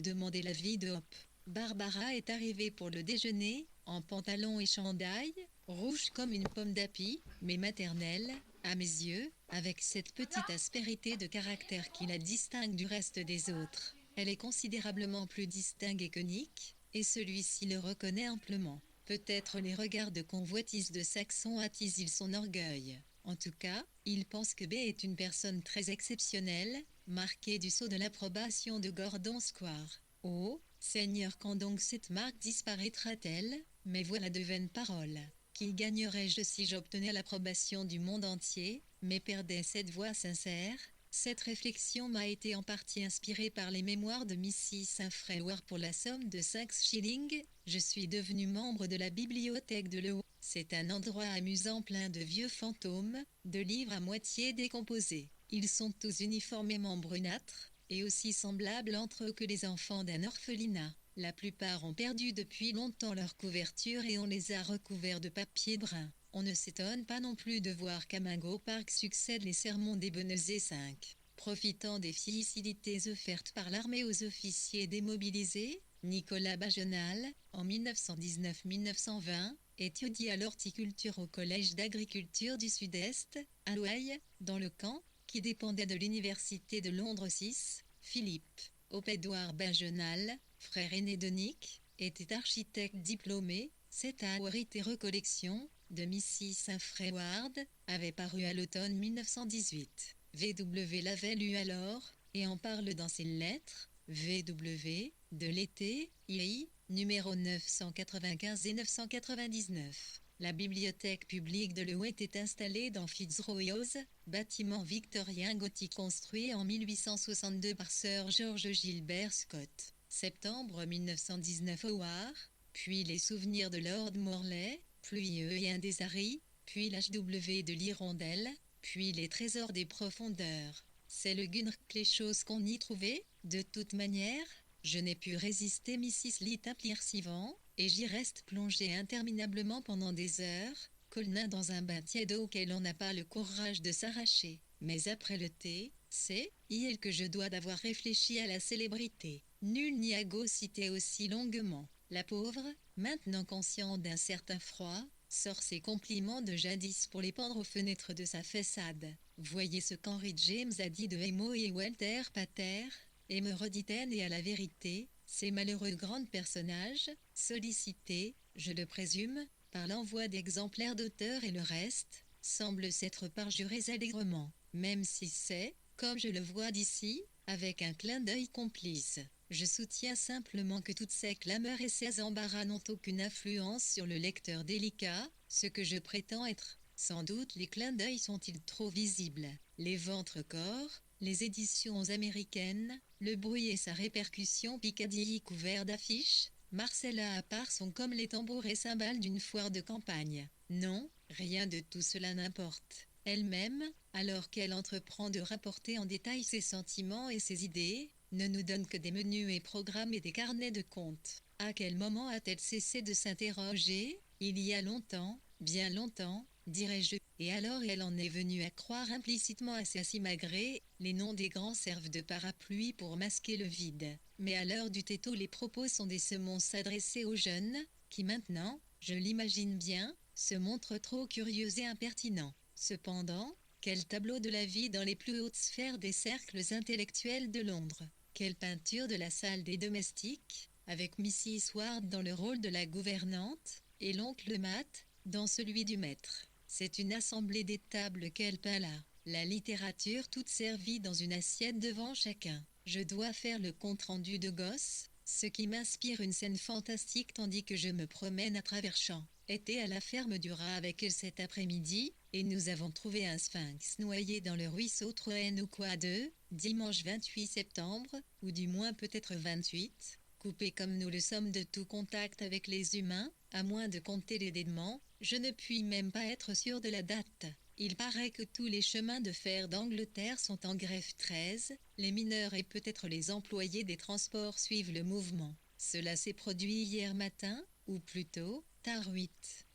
Speaker 1: demander l'avis de Hop. Barbara est arrivée pour le déjeuner, en pantalon et chandail, rouge comme une pomme d'api, mais maternelle, à mes yeux, avec cette petite aspérité de caractère qui la distingue du reste des autres. Elle est considérablement plus distinguée que Nick, et celui-ci le reconnaît amplement. Peut-être les regards de convoitise de Saxon attisent-ils son orgueil. En tout cas, il pense que B est une personne très exceptionnelle, marquée du sceau de l'approbation de Gordon Square. Oh, Seigneur, quand donc cette marque disparaîtra-t-elle? Mais voilà de vaines paroles. Qui gagnerais-je si j'obtenais l'approbation du monde entier, mais perdais cette voix sincère? Cette réflexion m'a été en partie inspirée par les mémoires de Mrs. Saint-Frewer pour la somme de 5 shillings. Je suis devenu membre de la bibliothèque de l'E. C'est un endroit amusant plein de vieux fantômes, de livres à moitié décomposés. Ils sont tous uniformément brunâtres, et aussi semblables entre eux que les enfants d'un orphelinat. La plupart ont perdu depuis longtemps leur couverture et on les a recouverts de papier brun. On ne s'étonne pas non plus de voir qu'à Mango Park succèdent les sermons des Benezé 5. Profitant des facilités offertes par l'armée aux officiers démobilisés, Nicolas Bagenal, en 1919-1920, étudie à l'horticulture au Collège d'agriculture du Sud-Est, à Douai, dans le camp, qui dépendait de l'Université de Londres 6. Philippe Édouard Bagenal, frère aîné de Nick, était architecte diplômé. Cette Aourit et recollection de Mrs. Saint-Freward avait paru à l'automne 1918. V.W. l'avait lu alors, et en parle dans ses lettres. V.W. de l'été, I. numéro 995 et 999. La bibliothèque publique de l'E était installée dans Fitzroy's, bâtiment victorien gothique construit en 1862 par Sir George Gilbert Scott. Septembre 1919 au War, puis les souvenirs de Lord Morley, pluvieux et indésari, puis l'HW de l'Hirondelle, puis les trésors des profondeurs. C'est le Gunrk les choses qu'on y trouvait, de toute manière. Je n'ai pu résister Mrs. Lee Tapliercivant, et j'y reste plongé interminablement pendant des heures, collant dans un bain tiède auquel on n'a pas le courage de s'arracher. Mais après le thé, c'est il que je dois d'avoir réfléchi à la célébrité. Nul n'y a go cité aussi longuement. La pauvre, maintenant consciente d'un certain froid, sort ses compliments de jadis pour les pendre aux fenêtres de sa façade. Voyez ce qu'Henry James a dit de Emo et Walter Pater, et me redit-elle et à la vérité, ces malheureux grands personnages, sollicités, je le présume, par l'envoi d'exemplaires d'auteurs et le reste, semblent s'être parjurés allègrement, même si c'est, comme je le vois d'ici, avec un clin d'œil complice. Je soutiens simplement que toutes ces clameurs et ces embarras n'ont aucune influence sur le lecteur délicat, ce que je prétends être. Sans doute les clins d'œil sont-ils trop visibles. Les ventres-corps, les éditions américaines, le bruit et sa répercussion Piccadilly couvert d'affiches, Marcella à part sont comme les tambours et cymbales d'une foire de campagne. Non, rien de tout cela n'importe. Elle-même, alors qu'elle entreprend de rapporter en détail ses sentiments et ses idées, ne nous donne que des menus et programmes et des carnets de comptes. À quel moment a-t-elle cessé de s'interroger? Il y a longtemps, bien longtemps, dirais-je. Et alors elle en est venue à croire implicitement à ces simagrées, les noms des grands servent de parapluie pour masquer le vide. Mais à l'heure du této les propos sont des semonces adressées aux jeunes, qui maintenant, je l'imagine bien, se montrent trop curieux et impertinents. Cependant, quel tableau de la vie dans les plus hautes sphères des cercles intellectuels de Londres. Quelle peinture de la salle des domestiques, avec Mrs. Ward dans le rôle de la gouvernante, et l'oncle Matt dans celui du maître. C'est une assemblée des tables qu'elle peint là. La littérature toute servie dans une assiette devant chacun. Je dois faire le compte-rendu de Gosse, ce qui m'inspire une scène fantastique tandis que je me promène à travers champs. Était à la ferme du rat avec elle cet après-midi, et nous avons trouvé un sphinx noyé dans le ruisseau Troène ou quoi de, dimanche 28 septembre, ou du moins peut-être 28, coupé comme nous le sommes de tout contact avec les humains, à moins de compter les dédements, je ne puis même pas être sûr de la date. Il paraît que tous les chemins de fer d'Angleterre sont en grève 13, les mineurs et peut-être les employés des transports suivent le mouvement. Cela s'est produit hier matin, ou plutôt, tard 8.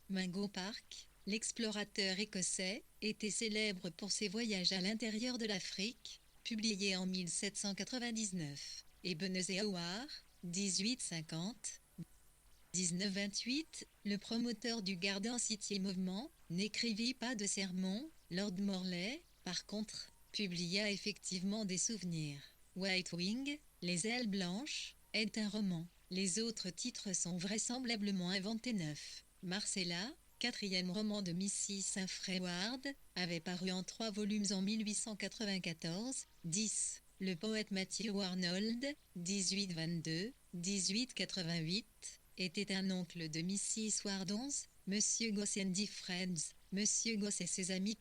Speaker 1: Mungo Park, l'explorateur écossais, était célèbre pour ses voyages à l'intérieur de l'Afrique, publié en 1799. Ebenezer 1850, 1928, le promoteur du Garden City Movement, n'écrivit pas de sermon. Lord Morley, par contre, publia effectivement des souvenirs. White Wing, Les ailes blanches, est un roman. Les autres titres sont vraisemblablement inventés neufs. Marcella, quatrième roman de Mrs. Humphrey Ward, avait paru en 3 volumes en 1894, 10. Le poète Matthew Arnold, 1822-1888, était un oncle de Mrs. Wardons, Monsieur Gosse and Friends, Monsieur Gosse et ses amis.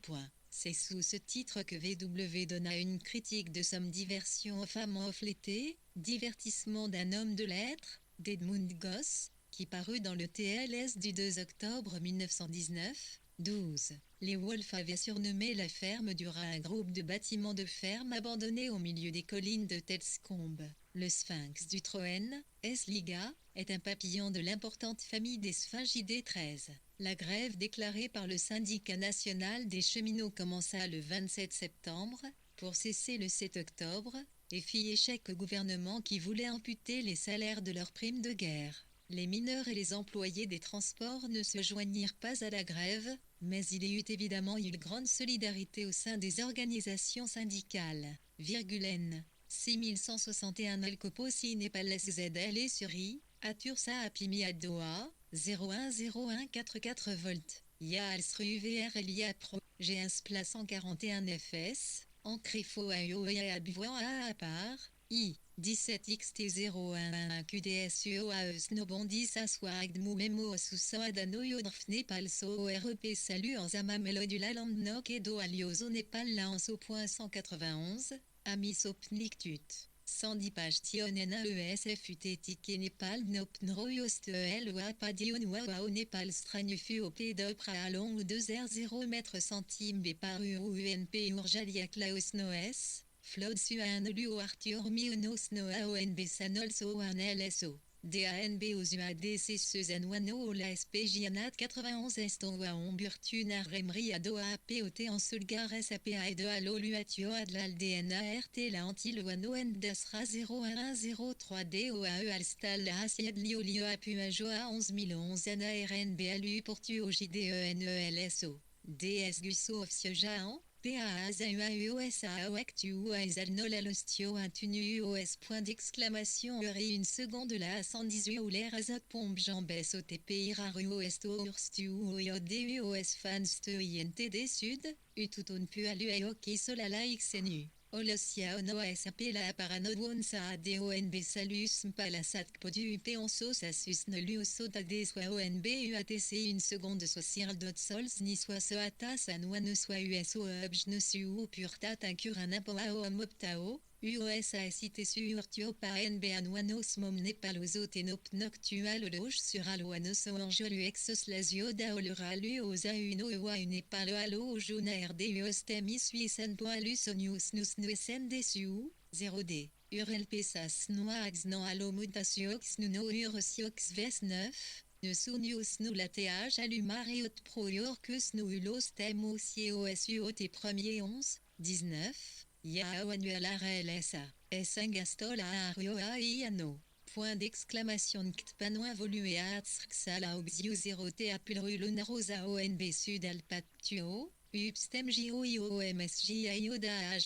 Speaker 1: C'est sous ce titre que VW donna une critique de Some diversion aux femmes off l'été, divertissement d'un homme de lettres, d'Edmund Gosse, qui parut dans le TLS du 2 octobre 1919. 12. Les Wolf avaient surnommé la ferme du rat un groupe de bâtiments de ferme abandonnés au milieu des collines de Telscombe. Le sphinx du Troène, S. liga, est un papillon de l'importante famille des Sphingidae 13. La grève déclarée par le syndicat national des cheminots commença le 27 septembre, pour cesser le 7 octobre, et fit échec au gouvernement qui voulait amputer les salaires de leurs primes de guerre. Les mineurs et les employés des transports ne se joignirent pas à la grève, mais il y eut évidemment une grande solidarité au sein des organisations syndicales. N. 6161 Alcoposi Népal SZL sur I, Atursa Apimi Adoa, 010144 volts. Yalsru VRLIA Pro, G1 Spla 141 FS, Encrifo AO et Abvoin A part, I. 17XT011 QDSUOAE Snowbondi Saswagd Moumemo Susoadano Yodrf Népal So REP Salut en Zama Melodula Landnok Edo Aliozo Népal Lance au point 191, Amisopnictut. 110 pages Tionena ESFUT Tike Népal Nopnroyost Wapadion Wao Népal Stragnufu au Pédopra Alon ou 2R0 m centime B par UNP Urjalia Klaus Noes. Flod Suan Luo Arthur Mionos Noa ONB Sanol So an LSO. DANB aux UADC Suzanne Wano la SPJanat 91 Estonwa Omburtuna Remri Ado APOT en Sulgar SAPA et de Allo Luatio Adlal DNA RT la Antil Wano Ndasra 0103D OAE Alstal la Asiad Lio Lio Apuajoa 11011 Ana RNB Alu Portuo JDENELSO. DS Gusso of Siojaan. PAAZUAUSAOACTUAIZALNOLALOSTIO UOS point d'exclamation une seconde la 118 ou l'air azot pompe jambes OTP IRARUO ESTO URSTU OYODUOS FANSTE INTD Sud, UTUTON PUALU AOKI SOLALA XNU. Olosia Ono SAP la Paranodwon SAADONB Salus Mpalasat Podu UP Onso Sasus Nelu Soda D soit ONB UATC une seconde social dot sols ni soit Soata Sanwa ne soit USO Ubj ne su ou Purtat Incur un Impoao Moptao. UOSASIT Urtio pa NB Anwanos Mom Nepalozo Tenop Noctual Loge sur Aloanos Angelu Exos Lasio Daoluralu Osa Uno Ewa Unepalo Alo Juna RD Uostemi Suisen Poalus Onius Nus Nuesen Desu 0D. Urelpesas noax non alomutasiox nuno urosiox ves 9. Ne sunius nu lateage allumariot proiorcus nu ulos temosios uot premier 11, 19. Yao annual RLSA. Esangastol a arioa iano. Point d'exclamation ct volue atsxala auxio 0 te apulrulun rosa onb sud alpactuo. Upstem JOIOMSJ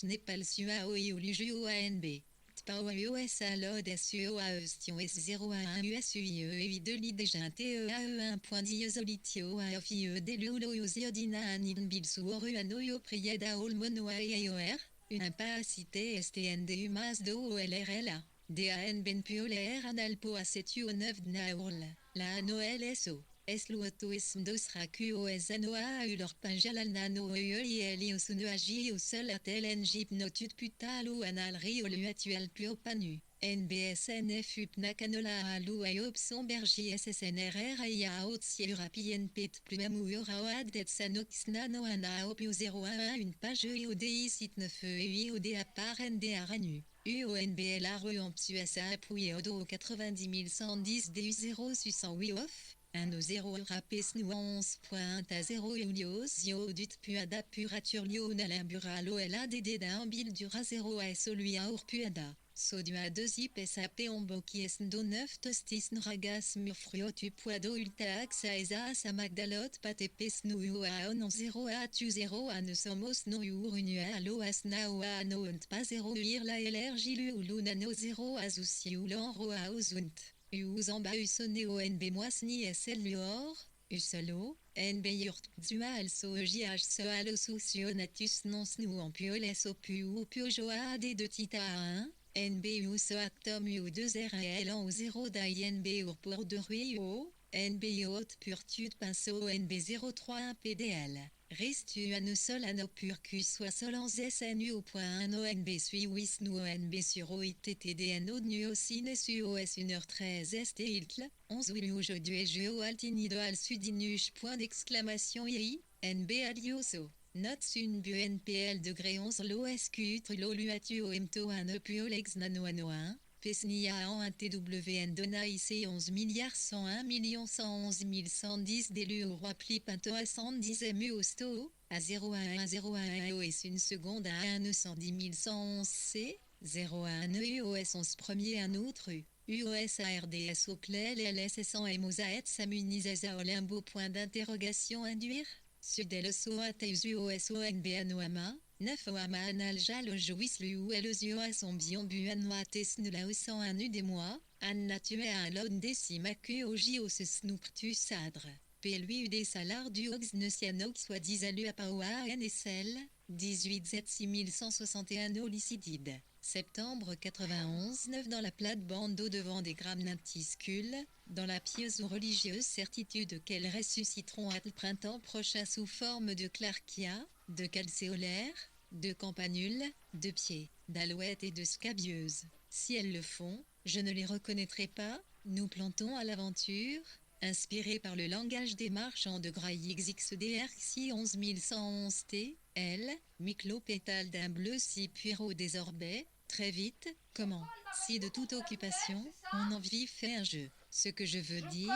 Speaker 1: Nepal SUAO IULUJUO ANB. TPAO US ALOD SUO AESTION S01 USUIE 2 LIDEJIN TEAE1.DIOZOLITIO AFIE DELULOIOZIODINA ANIN BILSUORU ANOYO PRIEDA OLMONO AIOR. Une impacité STND UMAS DO OLRLA. DAN BENPUOLR ANALPO ACETUO 9 DNAURL. La Noël SO. Esluotoism dosracuos anoa ulor panjalal nano eeliosunu agi au sol atel njip notut putalo anal rioluatual puopanu. NBSNF upnakanola alu ayopson bergi SSNRR aya outsiurapien pet plumamu uraoad det sanox nano ana opio 011 une page EODI site 9 EIOD à part ND aranu. UONBL a reempsuasa appuyé odo 90 110 DU 0 608 off. 1 au 0 rapes nuance point à 0 Iulios iodut puada puratur lionalin buralo LADD d'un bil dura 0 à solui à urpuada. Sodua 2 ip SAP omboki esndo 9 tostis nragas murfrio tu puado ultaax aesa sa magdalot patepes nu a on 0 a tu 0 a ne somos no ur unua alo asna o a no unt pas 0 ir la LR gilu ou lunano 0 azusi ou l'enro a ozunt. Uzamba usone ONB moisni SL luor, usolo, NB yurt zua also jih se alo socionatus non snu en pioles opu ou piojoa ad de tita a 1, NB us actum u2 RL en 0 d'INB ur pour de ruio, NB haute purtude pinceau NB 031 PDL. Restu à nous sol à nos purcus soit sol en SNU au point 1 ONB sui wis nous ONB sur OITTDNO nu aussi nesu OS 1h13 ST iltl, 11 oui aujourd'hui jeu altini de al sudinuche point d'exclamation I, NB adioso. Notes une bu NPL degré 11 l'OSQ truloluatu OMTO 1 epuolex nano 1. Pesnia en 1 TWN Dona IC 11 milliards 101 111 110 d'élu au roi pli pinto à 110 mu au sto à 011 011 OS une seconde à 1 110 111 C 01 EUOS 11 premier un autre UOS ARDS au plel LS 100 Mosaet Samunizaza Olimbo point d'interrogation induire Sudel Soa Teizu OS ONB Anoama 9 Oama Analja le jouis lu Elosio à son bion bu Anoa Tesnula au 101 nu des mois, Anna tué à l'on décimacu au J.O. se snouptu sadre. P lui des salars du Ox Nocianox soit 10 alu à Paoa NSL, 18 Z 6161 olicidide. Septembre 91 9 dans la plate-bande d'eau devant des grammatiscules, dans la pieuse ou religieuse certitude qu'elles ressusciteront à le printemps prochain sous forme de clarkia, de calcéolaire, de campanule, de pieds, d'alouettes et de scabieuses. Si elles le font, je ne les reconnaîtrai pas, nous plantons à l'aventure, inspiré par le langage des marchands de graille XXDRXI 11111 T, L, miclo-pétale d'un bleu si puérot désorbait, très vite, comment, si de toute occupation, on en vit fait un jeu. Ce que je veux dire,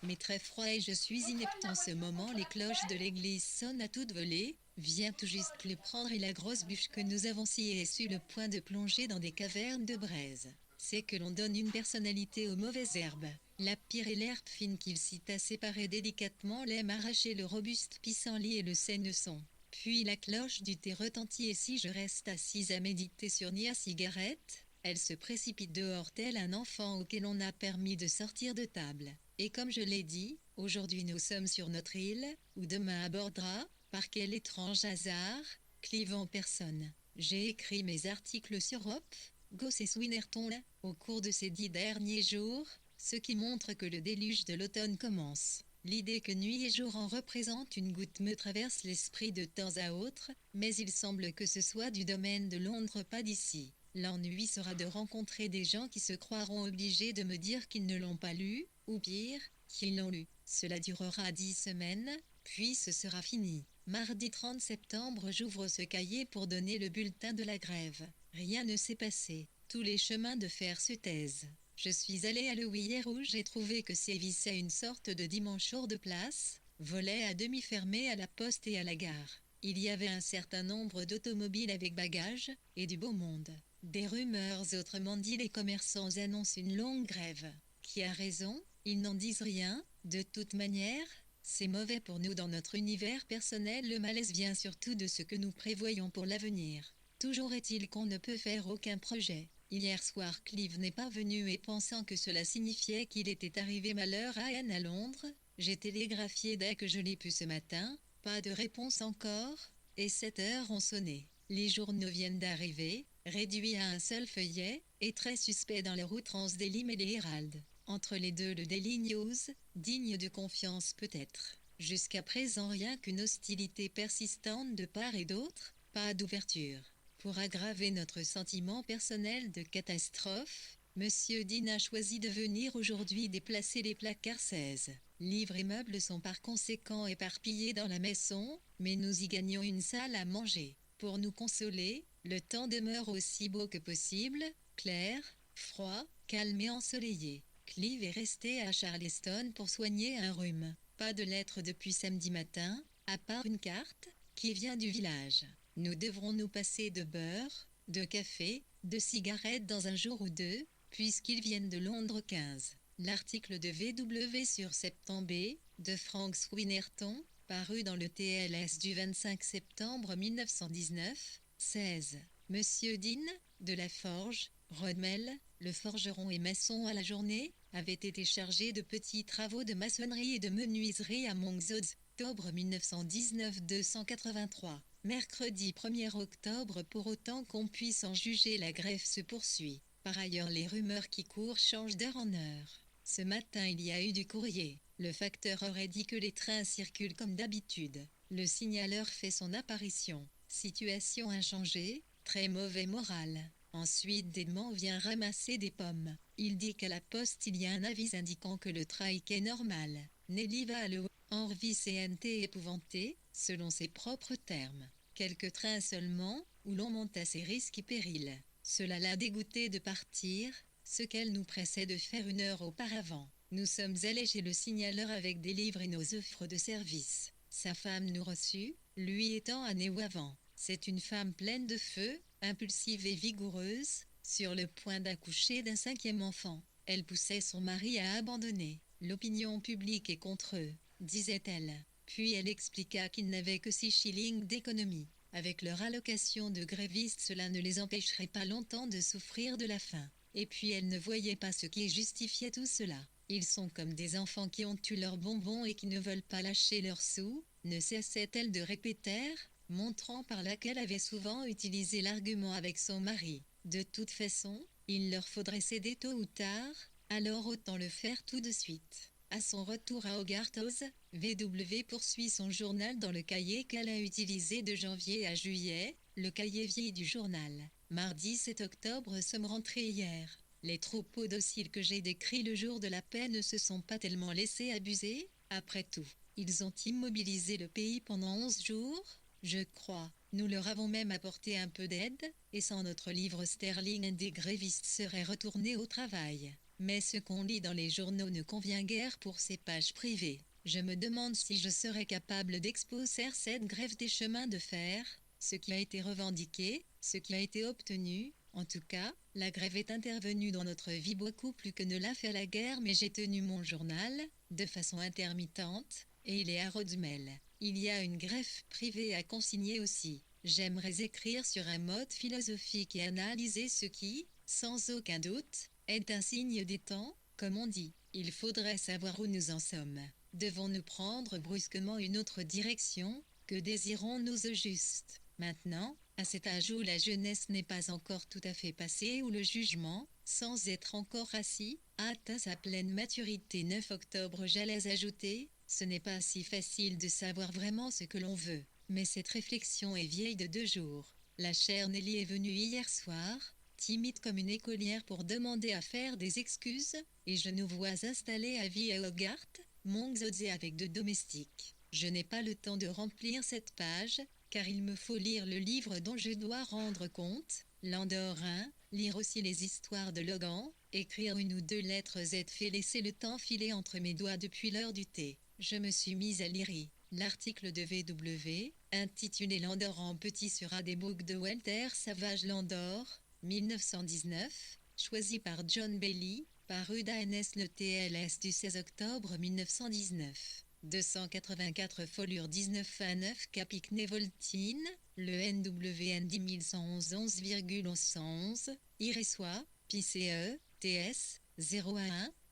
Speaker 1: mais très froid et je suis inepte en ce moment, les cloches de l'église sonnent à toute volée, viens tout juste le prendre et la grosse bûche que nous avons si est sur le point de plonger dans des cavernes de braise. C'est que l'on donne une personnalité aux mauvaises herbes. La pire est l'herbe fine qu'il cite à séparer délicatement l'aime arracher le robuste pissenlit et le sénesson. Puis la cloche du thé retentit et si je reste assise à méditer sur Nia cigarette, elle se précipite dehors tel un enfant auquel on a permis de sortir de table. Et comme je l'ai dit, aujourd'hui nous sommes sur notre île, où demain abordera, par quel étrange hasard, clivant personne. J'ai écrit mes articles sur Hop, Goss et Swinnerton au cours de ces 10 derniers jours, ce qui montre que le déluge de l'automne commence. L'idée que nuit et jour en représente une goutte me traverse l'esprit de temps à autre, mais il semble que ce soit du domaine de Londres, pas d'ici. L'ennui sera de rencontrer des gens qui se croiront obligés de me dire qu'ils ne l'ont pas lu, ou pire, qu'ils l'ont lu. Cela durera 10 semaines, puis ce sera fini. Mardi 30 septembre, j'ouvre ce cahier pour donner le bulletin de la grève. Rien ne s'est passé. Tous les chemins de fer se taisent. Je suis allé à Le Huillet où j'ai trouvé que sévissait une sorte de dimanche hors de place, volet à demi fermé à la poste et à la gare. Il y avait un certain nombre d'automobiles avec bagages, et du beau monde. Des rumeurs, autrement dit les commerçants annoncent une longue grève. Qui a raison? Ils n'en disent rien. De toute manière, c'est mauvais pour nous dans notre univers personnel. Le malaise vient surtout de ce que nous prévoyons pour l'avenir. Toujours est-il qu'on ne peut faire aucun projet. Hier soir, Clive n'est pas venu et pensant que cela signifiait qu'il était arrivé malheur à Anne à Londres, j'ai télégraphié dès que je l'ai pu ce matin. Pas de réponse encore, et 7 heures ont sonné. Les journaux viennent d'arriver, réduits à un seul feuillet, et très suspects dans leur outrance Daily et les Herald. Entre les deux, le Daily News, digne de confiance peut-être. Jusqu'à présent, rien qu'une hostilité persistante de part et d'autre, pas d'ouverture. Pour aggraver notre sentiment personnel de catastrophe, Monsieur Dean a choisi de venir aujourd'hui déplacer les placards 16. Livres et meubles sont par conséquent éparpillés dans la maison, mais nous y gagnons une salle à manger. Pour nous consoler, le temps demeure aussi beau que possible, clair, froid, calme et ensoleillé. Clive est resté à Charleston pour soigner un rhume. Pas de lettre depuis samedi matin, à part une carte, qui vient du village. Nous devrons nous passer de beurre, de café, de cigarettes dans un jour ou deux, puisqu'ils viennent de Londres 15. L'article de VW sur Septembre, de Frank Swinnerton, paru dans le TLS du 25 septembre 1919, 16. Monsieur Dean, de la forge, Rodmel, le forgeron et maçon à la journée, avait été chargé de petits travaux de maçonnerie et de menuiserie à Monkshood, octobre 1919 283. Mercredi 1er octobre, pour autant qu'on puisse en juger, la grève se poursuit. Par ailleurs, les rumeurs qui courent changent d'heure en heure. Ce matin, il y a eu du courrier. Le facteur aurait dit que les trains circulent comme d'habitude. Le signaleur fait son apparition. Situation inchangée, très mauvais moral. Ensuite, Dédemont vient ramasser des pommes. Il dit qu'à la poste, il y a un avis indiquant que le trafic est normal. Nelly va à Le Henri CNT épouvanté, selon ses propres termes. Quelques trains seulement, où l'on monte à ses risques et périls. Cela l'a dégoûté de partir, ce qu'elle nous pressait de faire une heure auparavant. Nous sommes allés chez le signaleur avec des livres et nos offres de service. Sa femme nous reçut, lui étant année ou avant. C'est une femme pleine de feu, impulsive et vigoureuse, sur le point d'accoucher d'un 5e enfant. Elle poussait son mari à abandonner. L'opinion publique est contre eux, disait-elle. Puis elle expliqua qu'ils n'avaient que 6 shillings d'économie. Avec leur allocation de grévistes, cela ne les empêcherait pas longtemps de souffrir de la faim. Et puis elle ne voyait pas ce qui justifiait tout cela. Ils sont comme des enfants qui ont eu leurs bonbons et qui ne veulent pas lâcher leurs sous, ne cessait-elle de répéter, montrant par là qu'elle avait souvent utilisé l'argument avec son mari. De toute façon, il leur faudrait céder tôt ou tard, alors autant le faire tout de suite. À son retour à Hogarth House, VW poursuit son journal dans le cahier qu'elle a utilisé de janvier à juillet, le cahier vieil du journal. Mardi 7 octobre, sommes rentrés hier. Les troupeaux dociles que j'ai décrits le jour de la paix ne se sont pas tellement laissés abuser, après tout. Ils ont immobilisé le pays pendant 11 jours, je crois. Nous leur avons même apporté un peu d'aide, et sans notre livre sterling, des grévistes seraient retournés au travail. Mais ce qu'on lit dans les journaux ne convient guère pour ces pages privées. Je me demande si je serais capable d'exposer cette grève des chemins de fer, ce qui a été revendiqué, ce qui a été obtenu. En tout cas, la grève est intervenue dans notre vie beaucoup plus que ne l'a fait la guerre, mais j'ai tenu mon journal, de façon intermittente, et il est à Rodmel. Il y a une grève privée à consigner aussi. J'aimerais écrire sur un mode philosophique et analyser ce qui, sans aucun doute, est un signe des temps, comme on dit. Il faudrait savoir où nous en sommes. Devons-nous prendre brusquement une autre direction? Que désirons-nous au juste? Maintenant, à cet âge où la jeunesse n'est pas encore tout à fait passée, où le jugement, sans être encore assis, a atteint sa pleine maturité 9 octobre, j'allais ajouter, ce n'est pas si facile de savoir vraiment ce que l'on veut. Mais cette réflexion est vieille de 2 jours. La chère Nelly est venue hier soir, timide comme une écolière pour demander à faire des excuses, et je nous vois installés à vie à Hogarth, Monkshood avec 2 domestiques. Je n'ai pas le temps de remplir cette page, car il me faut lire le livre dont je dois rendre compte, Landor 1, lire aussi les histoires de Logan, écrire une ou deux lettres Z fait laisser le temps filer entre mes doigts depuis l'heure du thé. Je me suis mise à lire l'article de VW, intitulé Landor en petit sur Adebook de Walter Savage Landor, 1919, choisi par John Bailey, paru d'ANS le TLS du 16 octobre 1919. 284 folure 19 à 9 Capic Nevoltine, le NWN 10111 11,1111, Iresoi, PCE, TS, 011,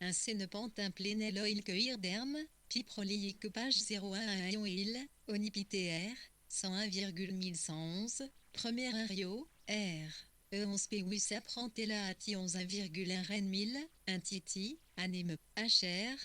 Speaker 1: un sénopantin plénel oil cueillir derme, piprolique page 01 ion il, onipiter, 101,1111, premier un rio, R. E11 Pewus apprentela ati 11,1 ren 1000, un titi, anime, HR,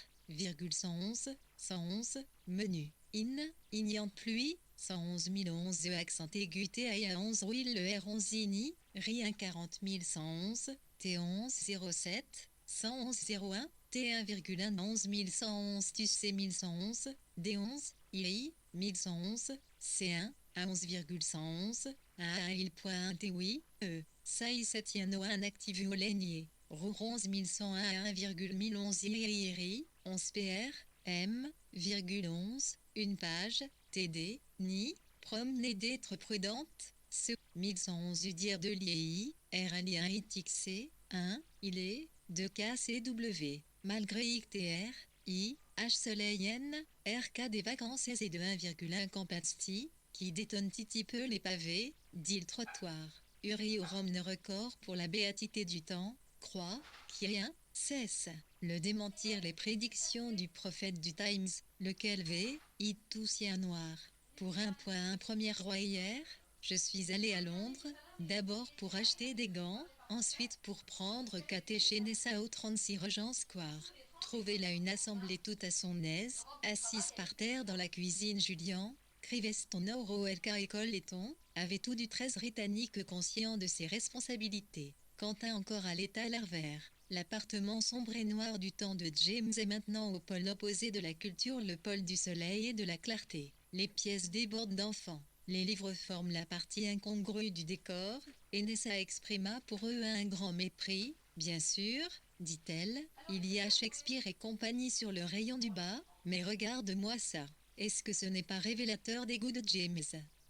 Speaker 1: 111, menu, ignante pluie, 111 011 accent aigu TAIA 11 rouille le R11 ini, rien 40 111, T11 07, 111 01, T1,1 11 111 tu C 1111, D11, II, 1111, C1, à 11,111, à 1 TWI, E, SAI 7 un active olénier, Rour 11101 à 1,1011 IRI, 11 PR, M, 11, une page, TD, ni, promenez d'être prudente, ce, 1111 UDIR de l'IEI, R à lien ITXC, 1, il est, 2KCW, malgré ICTR, I, H soleil N, RK des vacances et de 1,1 Campasti, qui détonne titi peu les pavés, dit le trottoir. Uri au Rome record pour la béatité du temps, croix, qui rien, cesse. Le démentir les prédictions du prophète du Times, lequel it tout sien noir. Pour un premier roi hier, je suis allé à Londres, d'abord pour acheter des gants, ensuite pour prendre café chez Nessa au 36 Regent Square. Trouver là une assemblée toute à son aise, assise par terre dans la cuisine Julien, Criveston Auro Elka École Letton, avait tout du 13 britannique conscient de ses responsabilités. Quentin encore à l'état vert. L'appartement sombre et noir du temps de James est maintenant au pôle opposé de la culture, le pôle du soleil et de la clarté. Les pièces débordent d'enfants. Les livres forment la partie incongrue du décor, et Nessa exprima pour eux un grand mépris. Bien sûr, dit-elle, il y a Shakespeare et compagnie sur le rayon du bas, mais regarde-moi ça. Est-ce que ce n'est pas révélateur des goûts de James ?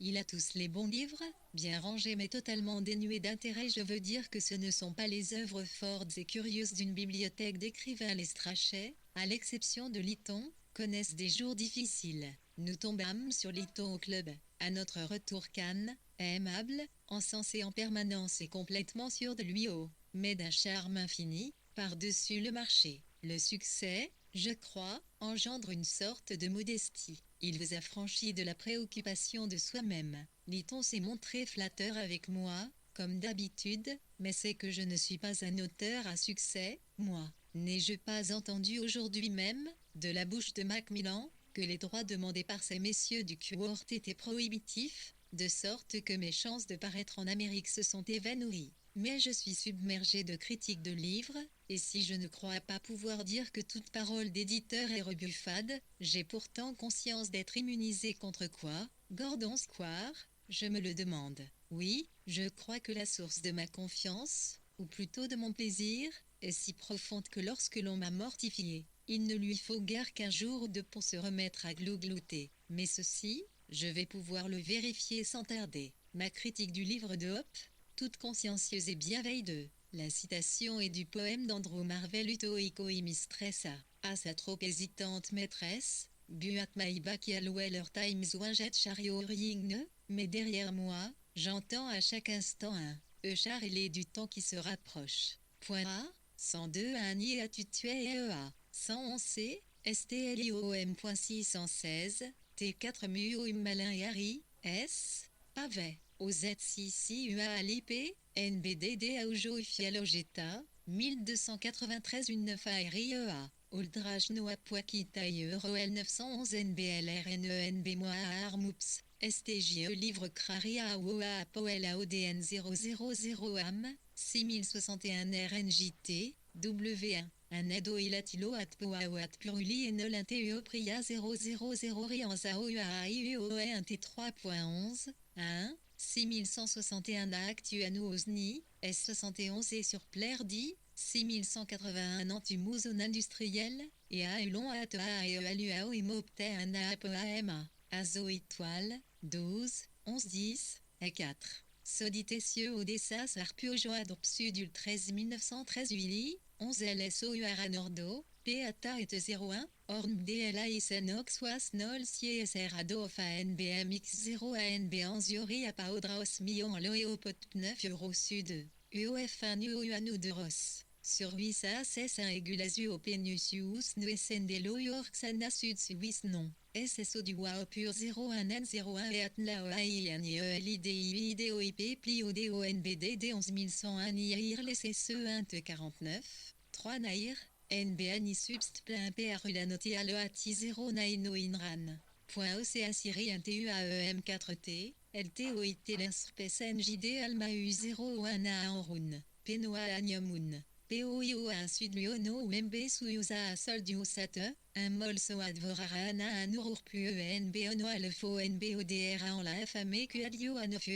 Speaker 1: Il a tous les bons livres, bien rangés mais totalement dénués d'intérêt. Je veux dire que ce ne sont pas les œuvres fortes et curieuses d'une bibliothèque d'écrivains. Les Strachey, à l'exception de Lytton, connaissent des jours difficiles. Nous tombâmes sur Lytton au club, à notre retour Cannes, aimable, encensé en permanence et complètement sûr de lui mais d'un charme infini, par-dessus le marché. Le succès, je crois, engendre une sorte de modestie. Il vous affranchit de la préoccupation de soi-même. Lytton s'est montré flatteur avec moi, comme d'habitude, mais c'est que je ne suis pas un auteur à succès, moi. N'ai-je pas entendu aujourd'hui même, de la bouche de Macmillan, que les droits demandés par ces messieurs du Court étaient prohibitifs, de sorte que mes chances de paraître en Amérique se sont évanouies. Mais je suis submergé de critiques de livres, et si je ne crois pas pouvoir dire que toute parole d'éditeur est rebuffade, j'ai pourtant conscience d'être immunisé contre quoi, Gordon Square, je me le demande. Oui, je crois que la source de ma confiance, ou plutôt de mon plaisir, est si profonde que lorsque l'on m'a mortifié, il ne lui faut guère qu'un jour ou deux pour se remettre à glouglouter. Mais ceci, je vais pouvoir le vérifier sans tarder. Ma critique du livre de Hope, toute consciencieuse et bienveilleuse. La citation est du poème d'Andrew Marvell Utoico y mistressa, à sa trop hésitante maîtresse, Buat my backyard Weller Times Winget chariot ring, mais derrière moi, j'entends à chaque instant un char ailé du temps qui se rapproche. Point A, 102 à Annie à tutué et EA, 111 C, STLIOM.616, T4 MUOM Malin et Harry, S, Pavé. OZ6CUA à l'IP, NBDD Aujo Fialogeta, 1293 9 ARIEA, Oldrage Noa Poakita Euroel 911 NBLRNENB Moa Armoups, STJE Livre Craria Aoa Poel AODN 000 AM, 6061 RNJT, W1. Un ado ilatilo at poa at puruli et nol inteo pria 000 rianza oua aiuo 1 T3.11, 1. 6161 à Actuano Osni, S71 et sur Plerdi, 6181 Antumu zone industrielle, et à Ulon à Toa et Aluao et Mopte à Poama, Azo étoile, 12, 11 10, et 4. Soditessieux Odessa Sarpio Joadop Sudul 13 1913 Willy, 11 LSO URA Nordo, Peata et 01, Orn DLA Isenox Was Nol CSR Adof ANBMX 0 ANB Anziori à Paodraos Million Loeopot 9 € Sud, UOF1 UOUANU de Ross. Sur 8 SS1 Egulazu au Penusius Nuesendelo Yorksana Sud Suisse non. SSO du WAO pur 01N01 et Atnlao AINIELIDI IDOIP Plio DONBDD 11101 Niair les SSE 1 49, 3 Nair, NBANI Subst plein PRULANOTI ALOATI 0 Naino INRAN. .OCA Syrie 1 TUAEM 4T, LTOIT l'Inspes NJD Alma U0 1 Aorun, Penoa Agnomun. POIO 1 Sud Lyono ou MB Souyusa Sol du Sate, un mol Soad Vorarana un Urur PENB Ono Alfo NBODR en la FAME QADIO à 9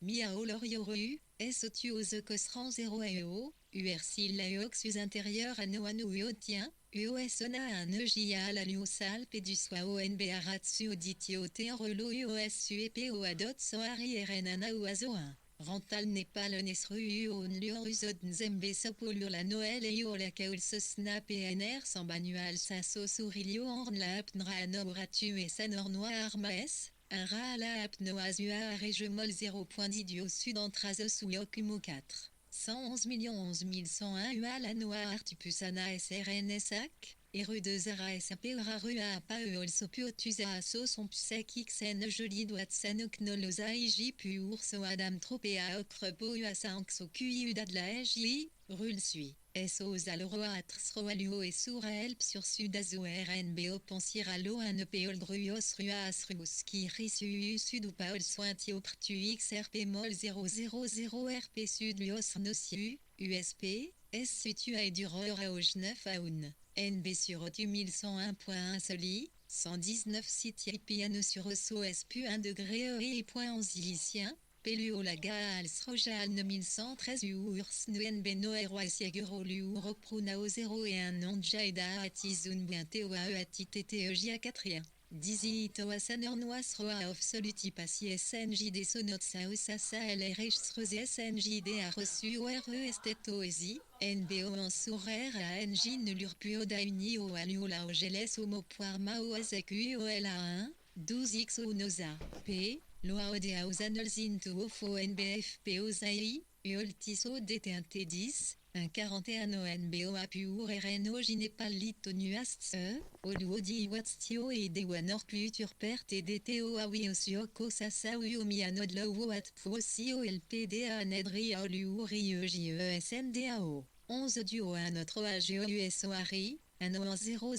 Speaker 1: Miao Lorioru, SOTU aux Cosran 0 AEO, URCIL Laoxus intérieur à Noanu Uotien, UOSONA un EJA la Liosal Péduswa ONB Aratsu Auditio T Relo UOSU et PO Adot Soari RNANA ou Azo 1. Rental Népal Nesru on Lior Uzod Nzembe Sopolur la Noël et la Kaul Sosna PNR Sambanual Sasso Sourilio Orn la Apnra Anoratu et Sanor Noir Armaes, un Ra la Apnoazua Régemol 0.10 au sud Antrazos ou Yokumo 4. 111 11 101 UA la Noir Artupusana SRNSAC, et rue de Zara SAP Rua Apaeol Sopiotusa Asso son Pusek XN Joli Doatsan Oknolosa IJ Purso Adam Tropea Okrepo UA5 QI Udadla EJ, Rul Sui. SO Zaloroa Atsroaluo et Soura Help sur Sudazo RNBO Pensiralo 1 Epeol Druos Rua Asruski Risu Sud ou Paol Sointio Prtu XRP Mol 000 RP Sud Lios Nociu, USP, S Situa et Dureur Aoj 9 Aoun. NB sur Otu 1101.1 Soli, 119 Siti Piano sur Osso SPU 1 degré et point en silicien, Peluo Laga Alsroja Al 9113 Urs Nuen Beno Eroi Sieguro Lu Roprunao 0 et 1 nom Jaida Atizun Buinteo Atitete 4 Dizi Toa Sanornois Roa of Soluti Passi SNJD Sonot Sausasa LRH Sreze SNJD a reçu ORE Estetoesi, NBO en Sourer à NJ Nulurpuo Dauni o Aliola Ogeles Homo Poirma o Azeku OLA1, 12X o Noza, P, Loaodea Osanolzin to Ofo NBFP Ozaï, Uoltiso DT1T10, un 41 ONBO Apur RNO Ginepal Litonuast Oluodi Watstio et Dewanor Puturper TDTO Awi Osuoko Sasa Uyomianod Lowo at Puosio LPDA Nedri Oluuri JESNDAO 11 duo à notre AGEUSOARI, un ON 000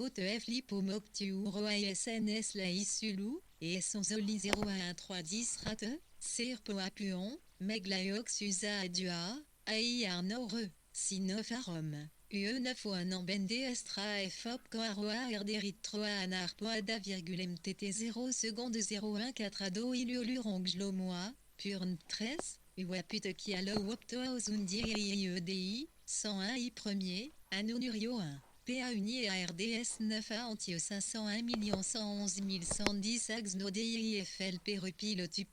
Speaker 1: TF Lipomoktu Roa SNS La Isulu, et son Zoli 01310 Rate, Sirpo Apuon, Meglaox Usa Adua, Aïe Arnaure, Sinof à Rome, UE9 ou un Ambende Estra FOP Coaroa Erderit 3 Anarpoada MTT 0 seconde 014 Ado Iluluronglomoa, Purn 13, Uapute Kialo Woptoa Ozundi EDI, 101 I premier, Anunurio 1. PA uni et ARDS 9A Antio 501 111 110 Axno DIFLP Rupilotu.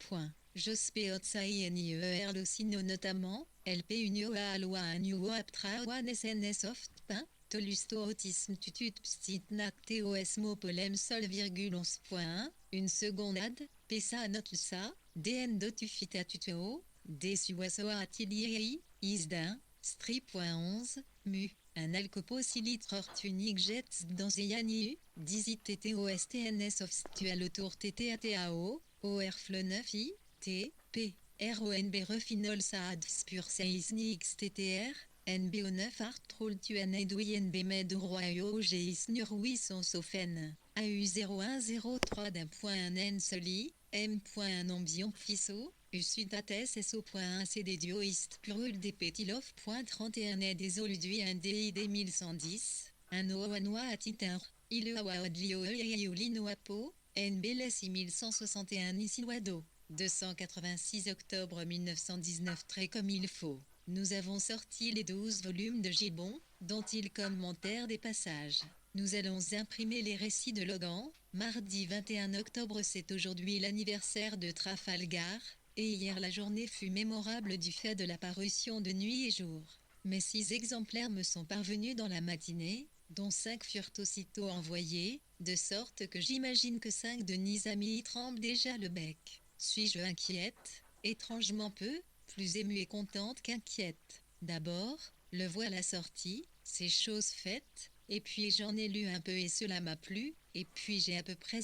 Speaker 1: Jospeotsai NIER Locino notamment, LP Unio A Aloa Anuo Aptra One SNS Soft Pain, Tolusto Autisme Tutut Pstit Nac TOS Mopolem Sol 11.1, une seconde ad, PSA Notlsa, DN Dotufita Tuteo, Desuasoa Atiliei, Isdin, Strip.11, Mu. Un alcoposilitre ortunique jets dans Eyaniu, dizit TTOSTNS of Stual autour TTATAO, ORFLE 9I, T, P, RONB Refinol Saad Spur Seisni XTTR, NBO9 Art Troll Tuanedouy NB Med Royo Géis Nurui son Sofen, AU0103 d'un point N Soli, M.1 Ambion Fisso, Usudates SO.1 CD Dioist Purul Depetilof.31 et des Oludui 1 DID 1110, un Oanoa à Titin, Ileawa Odlio Eolino Apo, NBL 6161 Nisiwado, 286 octobre 1919 très comme il faut. Nous avons sorti les 12 volumes de Gibbon, dont ils commentèrent des passages. Nous allons imprimer les récits de Logan. Mardi 21 octobre, c'est aujourd'hui l'anniversaire de Trafalgar, et hier la journée fut mémorable du fait de la parution de Nuit et Jour. Mais 6 exemplaires me sont parvenus dans la matinée, dont 5 furent aussitôt envoyés, de sorte que j'imagine que 5 de nos amis y tremblent déjà le bec. Suis-je inquiète? Étrangement peu, plus émue et contente qu'inquiète. D'abord, le voilà sorti, c'est chose faite, et puis j'en ai lu un peu et cela m'a plu, et puis j'ai à peu près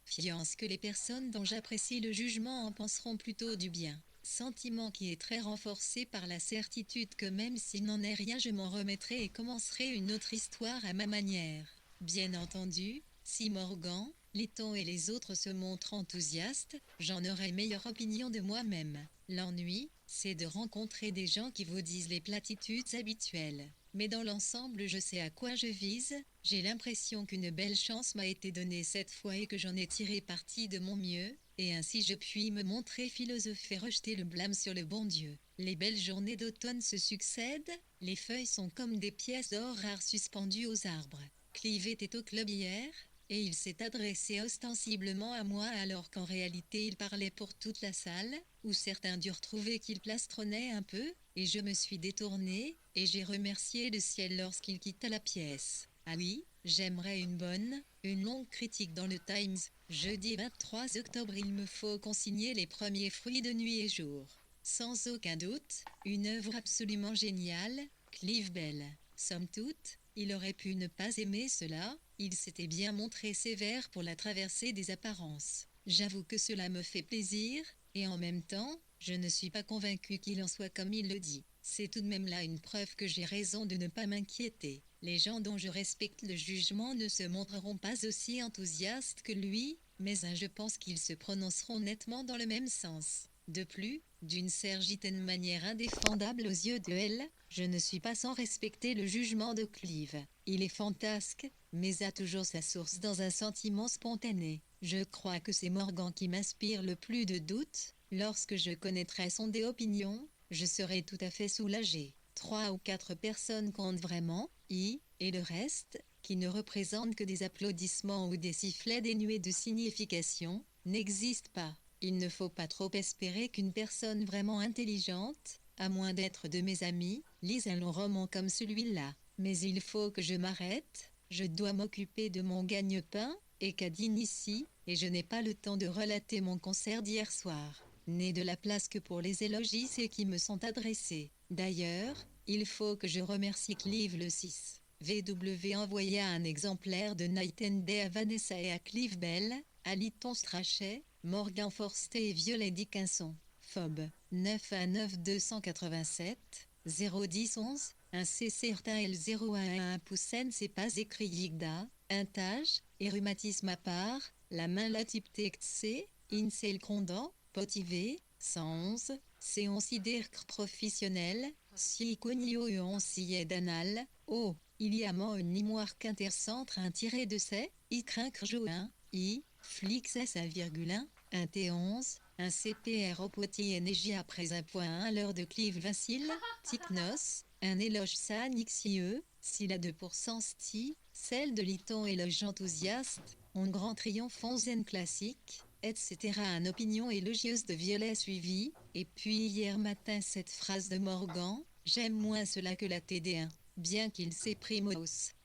Speaker 1: fiance que les personnes dont j'apprécie le jugement en penseront plutôt du bien. Sentiment qui est très renforcé par la certitude que même s'il n'en est rien, je m'en remettrai et commencerai une autre histoire à ma manière. Bien entendu, si Morgan, Letton et les autres se montrent enthousiastes, j'en aurai meilleure opinion de moi-même. L'ennui, c'est de rencontrer des gens qui vous disent les platitudes habituelles. Mais dans l'ensemble, je sais à quoi je vise, j'ai l'impression qu'une belle chance m'a été donnée cette fois et que j'en ai tiré parti de mon mieux, et ainsi je puis me montrer philosophe et rejeter le blâme sur le bon Dieu. Les belles journées d'automne se succèdent, les feuilles sont comme des pièces d'or rares suspendues aux arbres. Clive était au club hier, et il s'est adressé ostensiblement à moi alors qu'en réalité il parlait pour toute la salle, où certains durent trouver qu'il plastronnait un peu, et je me suis détournée, et j'ai remercié le ciel lorsqu'il quitta la pièce. Ah oui, j'aimerais une longue critique dans le Times. Jeudi 23 octobre, il me faut consigner les premiers fruits de Nuit et Jour. Sans aucun doute, une œuvre absolument géniale, Clive Bell. Somme toute, il aurait pu ne pas aimer cela, il s'était bien montré sévère pour la traversée des apparences. J'avoue que cela me fait plaisir, et en même temps, je ne suis pas convaincu qu'il en soit comme il le dit. C'est tout de même là une preuve que j'ai raison de ne pas m'inquiéter. Les gens dont je respecte le jugement ne se montreront pas aussi enthousiastes que lui, mais je pense qu'ils se prononceront nettement dans le même sens. De plus, d'une certaine manière indéfendable aux yeux de elle, je ne suis pas sans respecter le jugement de Clive. Il est fantasque, mais a toujours sa source dans un sentiment spontané. Je crois que c'est Morgan qui m'inspire le plus de doutes. Lorsque je connaîtrai son opinions, je serai tout à fait soulagé. 3 ou 4 personnes comptent vraiment, et le reste, qui ne représentent que des applaudissements ou des sifflets dénués de signification, n'existe pas. Il ne faut pas trop espérer qu'une personne vraiment intelligente, à moins d'être de mes amis, lise un long roman comme celui-là. Mais il faut que je m'arrête, je dois m'occuper de mon gagne-pain, et qu'à dîner ici, et je n'ai pas le temps de relater mon concert d'hier soir. Né de la place que pour les élogies qui me sont adressés. D'ailleurs, il faut que je remercie Clive le 6. VW envoya un exemplaire de Night and Day à Vanessa et à Clive Bell, à Lytton Strachey, Morgan Forster et Violet Dickinson. Fob 9 à 9 287 010 11 un C certain L 01 Poussen c'est pas écrit Yigda, un tage, et rhumatisme à part, la main la type C, Insel Condant, Potivé, 111, c'est on sidère professionnel, si conio et on s'y est d'anal, oh, il y a une mémoire qu'intercentre un tiré de C, I crinque joint, I, flix S 1,1, un T11, un CPR au Poitiers NJ après un point 1 l'heure de Clive Vincile, Ticnos, un éloge san XIE, s'il a 2% sti, celle de Lytton éloge enthousiaste, on grand triomphe onzaine classique, etc. Un opinion élogieuse de Violet suivie, et puis hier matin cette phrase de Morgan, j'aime moins cela que la TD1, bien qu'il s'exprime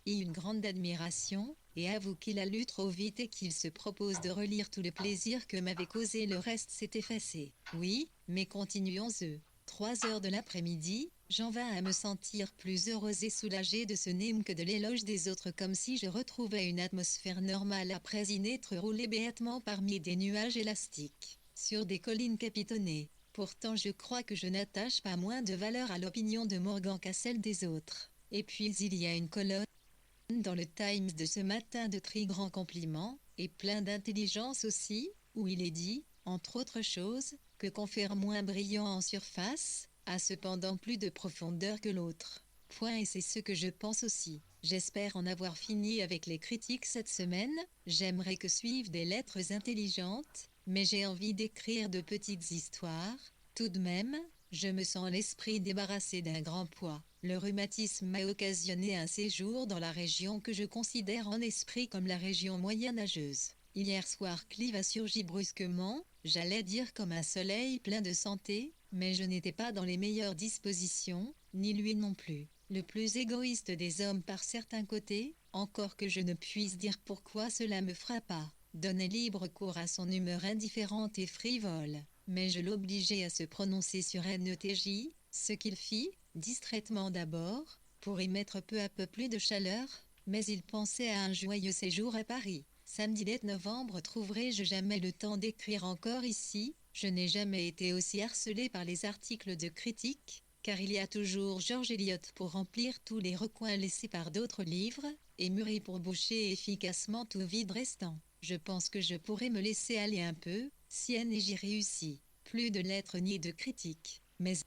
Speaker 1: et une grande admiration, et avoue qu'il a lu trop vite et qu'il se propose de relire tout le plaisir que m'avait causé le reste s'est effacé. Oui, mais continuons-eux. 3 heures de l'après-midi, j'en vins à me sentir plus heureuse et soulagée de ce nîmes que de l'éloge des autres comme si je retrouvais une atmosphère normale après y être roulé béatement parmi des nuages élastiques, sur des collines capitonnées. Pourtant je crois que je n'attache pas moins de valeur à l'opinion de Morgan qu'à celle des autres. Et puis il y a une colonne dans le Times de ce matin de très grands compliments, et plein d'intelligence aussi, où il est dit, entre autres choses, que confère moins brillant en surface, a cependant plus de profondeur que l'autre. Point et c'est ce que je pense aussi. J'espère en avoir fini avec les critiques cette semaine, j'aimerais que suivent des lettres intelligentes, mais j'ai envie d'écrire de petites histoires. Tout de même, je me sens l'esprit débarrassé d'un grand poids. Le rhumatisme m'a occasionné un séjour dans la région que je considère en esprit comme la région moyenâgeuse. Hier soir, Clive a surgi brusquement, j'allais dire comme un soleil plein de santé, mais je n'étais pas dans les meilleures dispositions, ni lui non plus. Le plus égoïste des hommes par certains côtés, encore que je ne puisse dire pourquoi cela me frappa, donnait libre cours à son humeur indifférente et frivole. Mais je l'obligeai à se prononcer sur NETJ, ce qu'il fit, distraitement d'abord, pour y mettre peu à peu plus de chaleur, mais il pensait à un joyeux séjour à Paris. Samedi 7 novembre, trouverai-je jamais le temps d'écrire encore ici? Je n'ai jamais été aussi harcelé par les articles de critique, car il y a toujours George Eliot pour remplir tous les recoins laissés par d'autres livres, et Murray pour boucher efficacement tout vide restant. Je pense que je pourrais me laisser aller un peu, si j'y réussis. Plus de lettres ni de critiques, mais...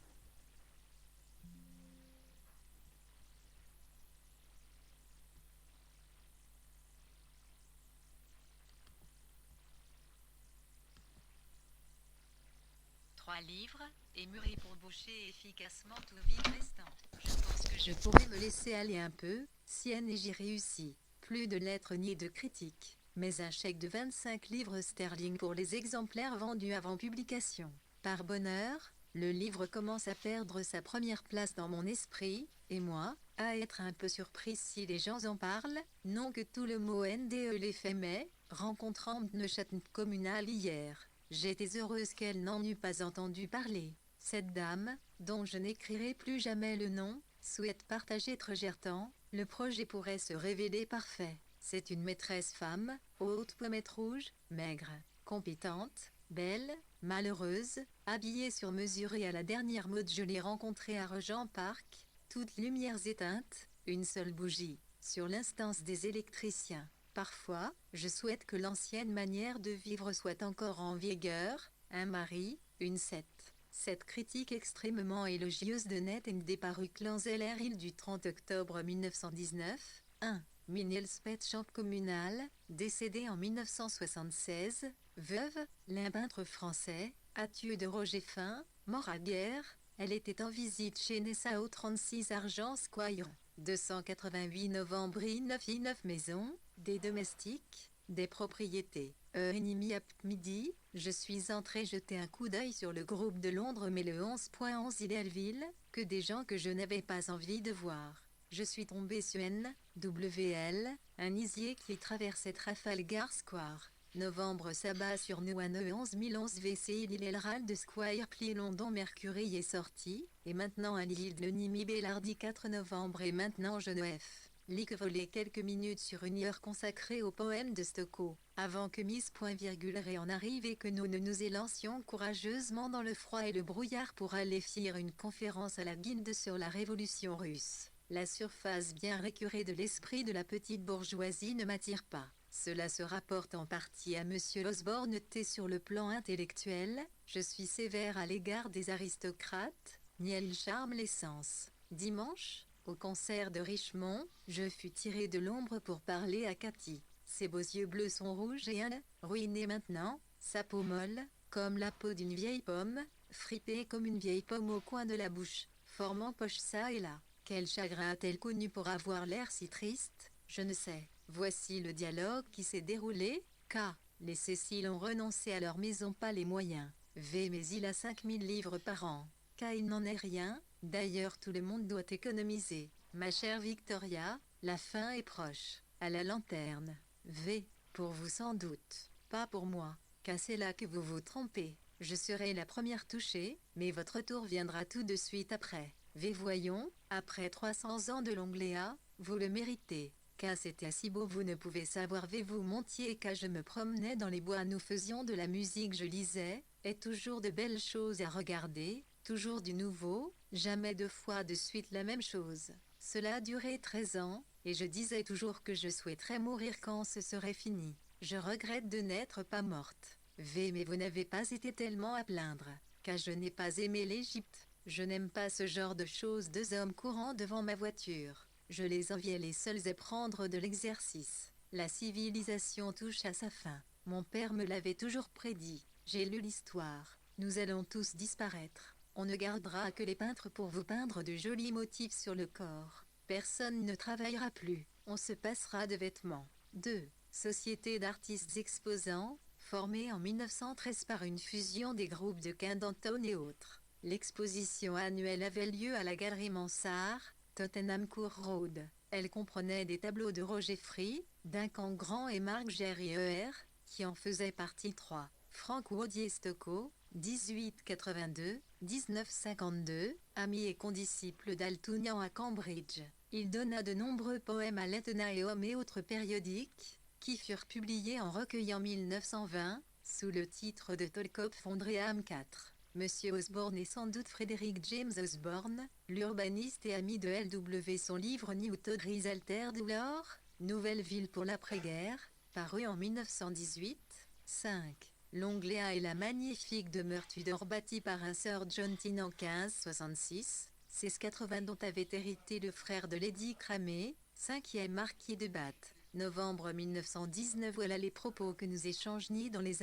Speaker 1: Trois livres, et Murray pour boucher efficacement tout vide restant. Je pense que je pourrais me laisser aller un peu, si j'y réussis. Plus de lettres ni de critiques, mais un chèque de 25 livres sterling pour les exemplaires vendus avant publication. Par bonheur, le livre commence à perdre sa première place dans mon esprit, et moi, à être un peu surprise si les gens en parlent, non que tout le mot NDE l'ait fait mais, rencontrant Neuchâtel communal hier. J'étais heureuse qu'elle n'en eût pas entendu parler. Cette dame, dont je n'écrirai plus jamais le nom, souhaite partager Tregertan. Le projet pourrait se révéler parfait. C'est une maîtresse femme, haute pommette rouge, maigre, compétente, belle, malheureuse, habillée sur mesure et à la dernière mode. Je l'ai rencontrée à Regent Park, toutes lumières éteintes, une seule bougie, sur l'instance des électriciens. Parfois, je souhaite que l'ancienne manière de vivre soit encore en vigueur, un mari, une secte. Cette critique extrêmement élogieuse de Net ND paru Clanzeller Hill du 30 octobre 1919, 1. Minnie Champ communal, décédée en 1976, veuve, l'un peintre français, Athieu de Roger Fin, mort à guerre, elle était en visite chez Nessa au 36 Argent Square. 288 novembre 9 maisons, des domestiques, des propriétés. Ennemi à midi, je suis entré jeter un coup d'œil sur le groupe de Londres mais le 11.11 Idellville, que des gens que je n'avais pas envie de voir. Je suis tombé sur NWL, un isier qui traversait Trafalgar Square. Novembre Sabbat sur Nouane 11011 VC L'Elrald de Squire Pli London Mercury est sorti, et maintenant à l'île de Nimi Bellardi 4 novembre et maintenant Genève. Lick volé quelques minutes sur une heure consacrée au poème de Stocco, avant que Miss Point virgule en arrive et que nous ne nous élancions courageusement dans le froid et le brouillard pour aller faire une conférence à la guilde sur la révolution russe. La surface bien récurée de l'esprit de la petite bourgeoisie ne m'attire pas. Cela se rapporte en partie à Monsieur Osborne T. Sur le plan intellectuel, je suis sévère à l'égard des aristocrates, ni ils charment l'essence. Dimanche, au concert de Richmond, je fus tiré de l'ombre pour parler à Cathy. Ses beaux yeux bleus sont rouges et ruinés maintenant, sa peau molle, comme la peau d'une vieille pomme, fripée comme une vieille pomme au coin de la bouche, formant poche ça et là. Quel chagrin a-t-elle connu pour avoir l'air si triste? Je ne sais. Voici le dialogue qui s'est déroulé. K. Les Cécile ont renoncé à leur maison, pas les moyens. V. Mais il a 5000 livres par an. K. Il n'en est rien. D'ailleurs tout le monde doit économiser. Ma chère Victoria, la fin est proche. À la lanterne. V. Pour vous sans doute. Pas pour moi. Car c'est là que vous vous trompez. Je serai la première touchée, mais votre tour viendra tout de suite après. V. Voyons, après 300 ans de longue Léa, vous le méritez. Car c'était si beau, vous ne pouvez savoir. V. Vous montiez, car je me promenais dans les bois, nous faisions de la musique, je lisais, et toujours de belles choses à regarder, toujours du nouveau, jamais 2 fois de suite la même chose. Cela a duré 13 ans, et je disais toujours que je souhaiterais mourir quand ce serait fini. Je regrette de n'être pas morte. V. Mais vous n'avez pas été tellement à plaindre, car je n'ai pas aimé l'Égypte. Je n'aime pas ce genre de choses, 2 hommes courant devant ma voiture. Je les enviais les seuls à prendre de l'exercice. La civilisation touche à sa fin. Mon père me l'avait toujours prédit. J'ai lu l'histoire. Nous allons tous disparaître. On ne gardera que les peintres pour vous peindre de jolis motifs sur le corps. Personne ne travaillera plus. On se passera de vêtements. 2. Société d'artistes exposants, formée en 1913 par une fusion des groupes de Kensington et autres. L'exposition annuelle avait lieu à la Galerie Mansart, Tottenham Court Road. Elle comprenait des tableaux de Roger Free, Duncan Grant et Marc Gerrier, qui en faisaient partie. 3. Frank Wodier-Stocco, 1882-1952, ami et condisciple d'Altounian à Cambridge. Il donna de nombreux poèmes à l'Athenaeum et autres périodiques, qui furent publiés en recueil en 1920, sous le titre de Tolkop Fondriam 4. Monsieur Osborne est sans doute Frédéric James Osborne, l'urbaniste et ami de L.W. Son livre New Todris Altered Lore, Nouvelle ville pour l'après-guerre, paru en 1918. 5. L'Ongléa et la magnifique demeure Tudor bâtie par un Sir John Tyne en 1566, c'est ce 80 dont avait hérité le frère de Lady Cramé, 5e marquis de Bath. Novembre 1919. Voilà les propos que nous échangeons dans les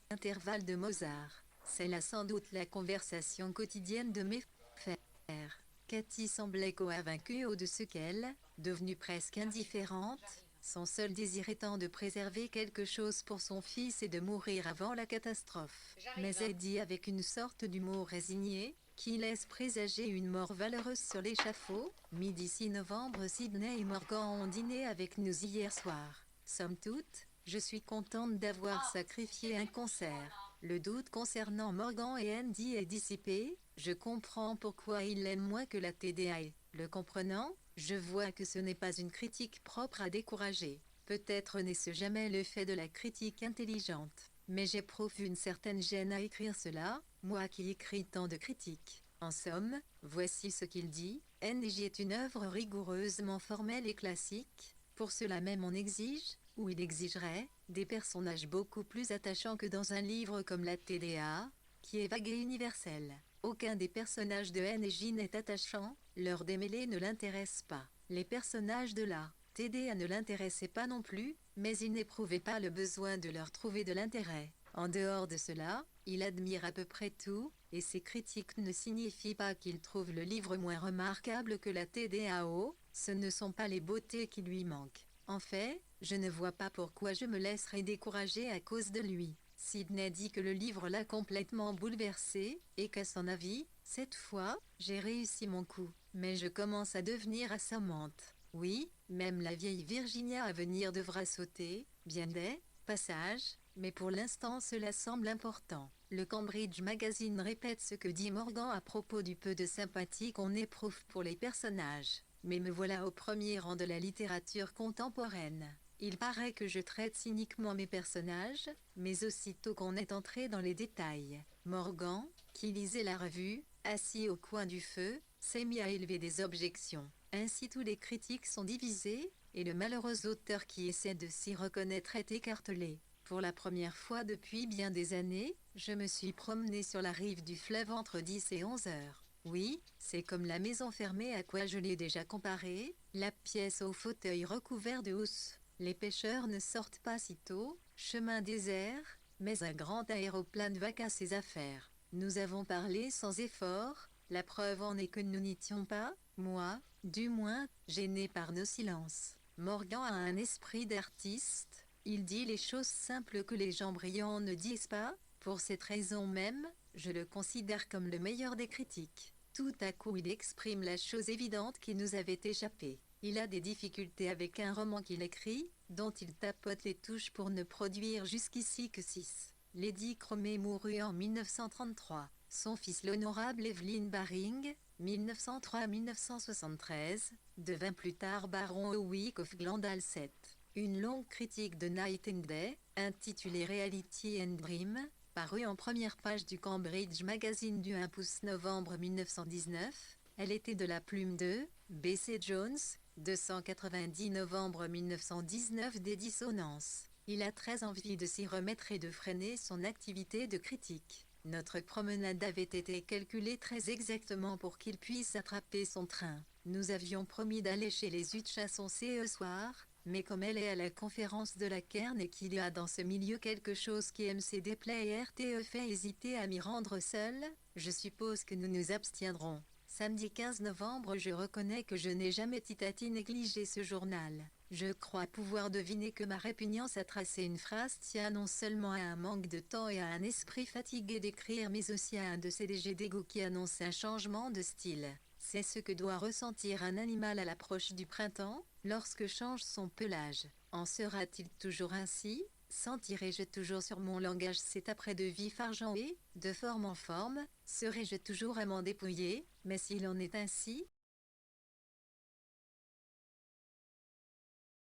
Speaker 1: intervalles de Mozart. C'est là sans doute la conversation quotidienne de mes frères. Cathy semblait convaincue de ce qu'elle, devenue presque indifférente, son seul désir étant de préserver quelque chose pour son fils et de mourir avant la catastrophe. Mais elle dit avec une sorte d'humour résigné, qui laisse présager une mort valeureuse sur l'échafaud. Midi 6 novembre. Sidney et Morgan ont dîné avec nous hier soir. Somme toute, je suis contente d'avoir sacrifié un concert. Le doute concernant Morgan et Andy est dissipé, je comprends pourquoi ils l'aiment moins que la TDA. Le comprenant, je vois que ce n'est pas une critique propre à décourager. Peut-être n'est-ce jamais le fait de la critique intelligente. Mais j'éprouve une certaine gêne à écrire cela, moi qui écris tant de critiques. En somme, voici ce qu'il dit. NJ est une œuvre rigoureusement formelle et classique. Pour cela même on exige, ou il exigerait, des personnages beaucoup plus attachants que dans un livre comme la TDA, qui est vague et universel. Aucun des personnages de NJ n'est attachant, leur démêlé ne l'intéresse pas. Les personnages de la TDA ne l'intéressaient pas non plus, mais il n'éprouvait pas le besoin de leur trouver de l'intérêt. En dehors de cela, il admire à peu près tout, et ses critiques ne signifient pas qu'il trouve le livre moins remarquable que la TDAO, ce ne sont pas les beautés qui lui manquent. En fait, je ne vois pas pourquoi je me laisserais décourager à cause de lui. Sidney dit que le livre l'a complètement bouleversé, et qu'à son avis, cette fois, j'ai réussi mon coup. Mais je commence à devenir assommante. Oui, même la vieille Virginia à venir devra sauter, bien des passages, mais pour l'instant cela semble important. Le Cambridge Magazine répète ce que dit Morgan à propos du peu de sympathie qu'on éprouve pour les personnages. Mais me voilà au premier rang de la littérature contemporaine. Il paraît que je traite cyniquement mes personnages, mais aussitôt qu'on est entré dans les détails, Morgan, qui lisait la revue, assis au coin du feu, s'est mis à élever des objections. Ainsi tous les critiques sont divisés, et le malheureux auteur qui essaie de s'y reconnaître est écartelé. Pour la première fois depuis bien des années, je me suis promené sur la rive du fleuve entre 10 et 11 heures. Oui, c'est comme la maison fermée à quoi je l'ai déjà comparé, la pièce au fauteuil recouvert de housse. Les pêcheurs ne sortent pas si tôt, chemin désert, mais un grand aéroplane va à ses affaires. Nous avons parlé sans effort, la preuve en est que nous n'étions pas, moi, du moins, gêné par nos silences. Morgan a un esprit d'artiste, il dit les choses simples que les gens brillants ne disent pas, pour cette raison même, je le considère comme le meilleur des critiques. Tout à coup il exprime la chose évidente qui nous avait échappé. Il a des difficultés avec un roman qu'il écrit, dont il tapote les touches pour ne produire jusqu'ici que 6. Lady Cromé mourut en 1933. Son fils l'honorable Evelyn Baring, 1903-1973, devint plus tard baron Howick of Glandalset. Une longue critique de Night and Day, intitulée Reality and Dream, parue en première page du Cambridge Magazine du 1 pouce novembre 1919, elle était de la plume de B.C. Jones, 290 novembre 1919 des dissonances. Il a très envie de s'y remettre et de freiner son activité de critique. Notre promenade avait été calculée très exactement pour qu'il puisse attraper son train. Nous avions promis d'aller chez les Hutchinson ce soir, Mais comme elle est à la conférence de la Cairn et qu'il y a dans ce milieu quelque chose qui MC déplaît et RTE fait hésiter à m'y rendre seule, je suppose que nous nous abstiendrons. Samedi 15 novembre, je reconnais que je n'ai jamais titati négligé ce journal. Je crois pouvoir deviner que ma répugnance à tracer une phrase tient non seulement à un manque de temps et à un esprit fatigué d'écrire, mais aussi à un de ces légers dégoûts qui annoncent un changement de style. C'est ce que doit ressentir un animal à l'approche du printemps, lorsque change son pelage. En sera-t-il toujours ainsi? Sentirai-je toujours sur mon langage cet après de vif argent et, de forme en forme, serai-je toujours à m'en dépouiller? Mais s'il en est ainsi,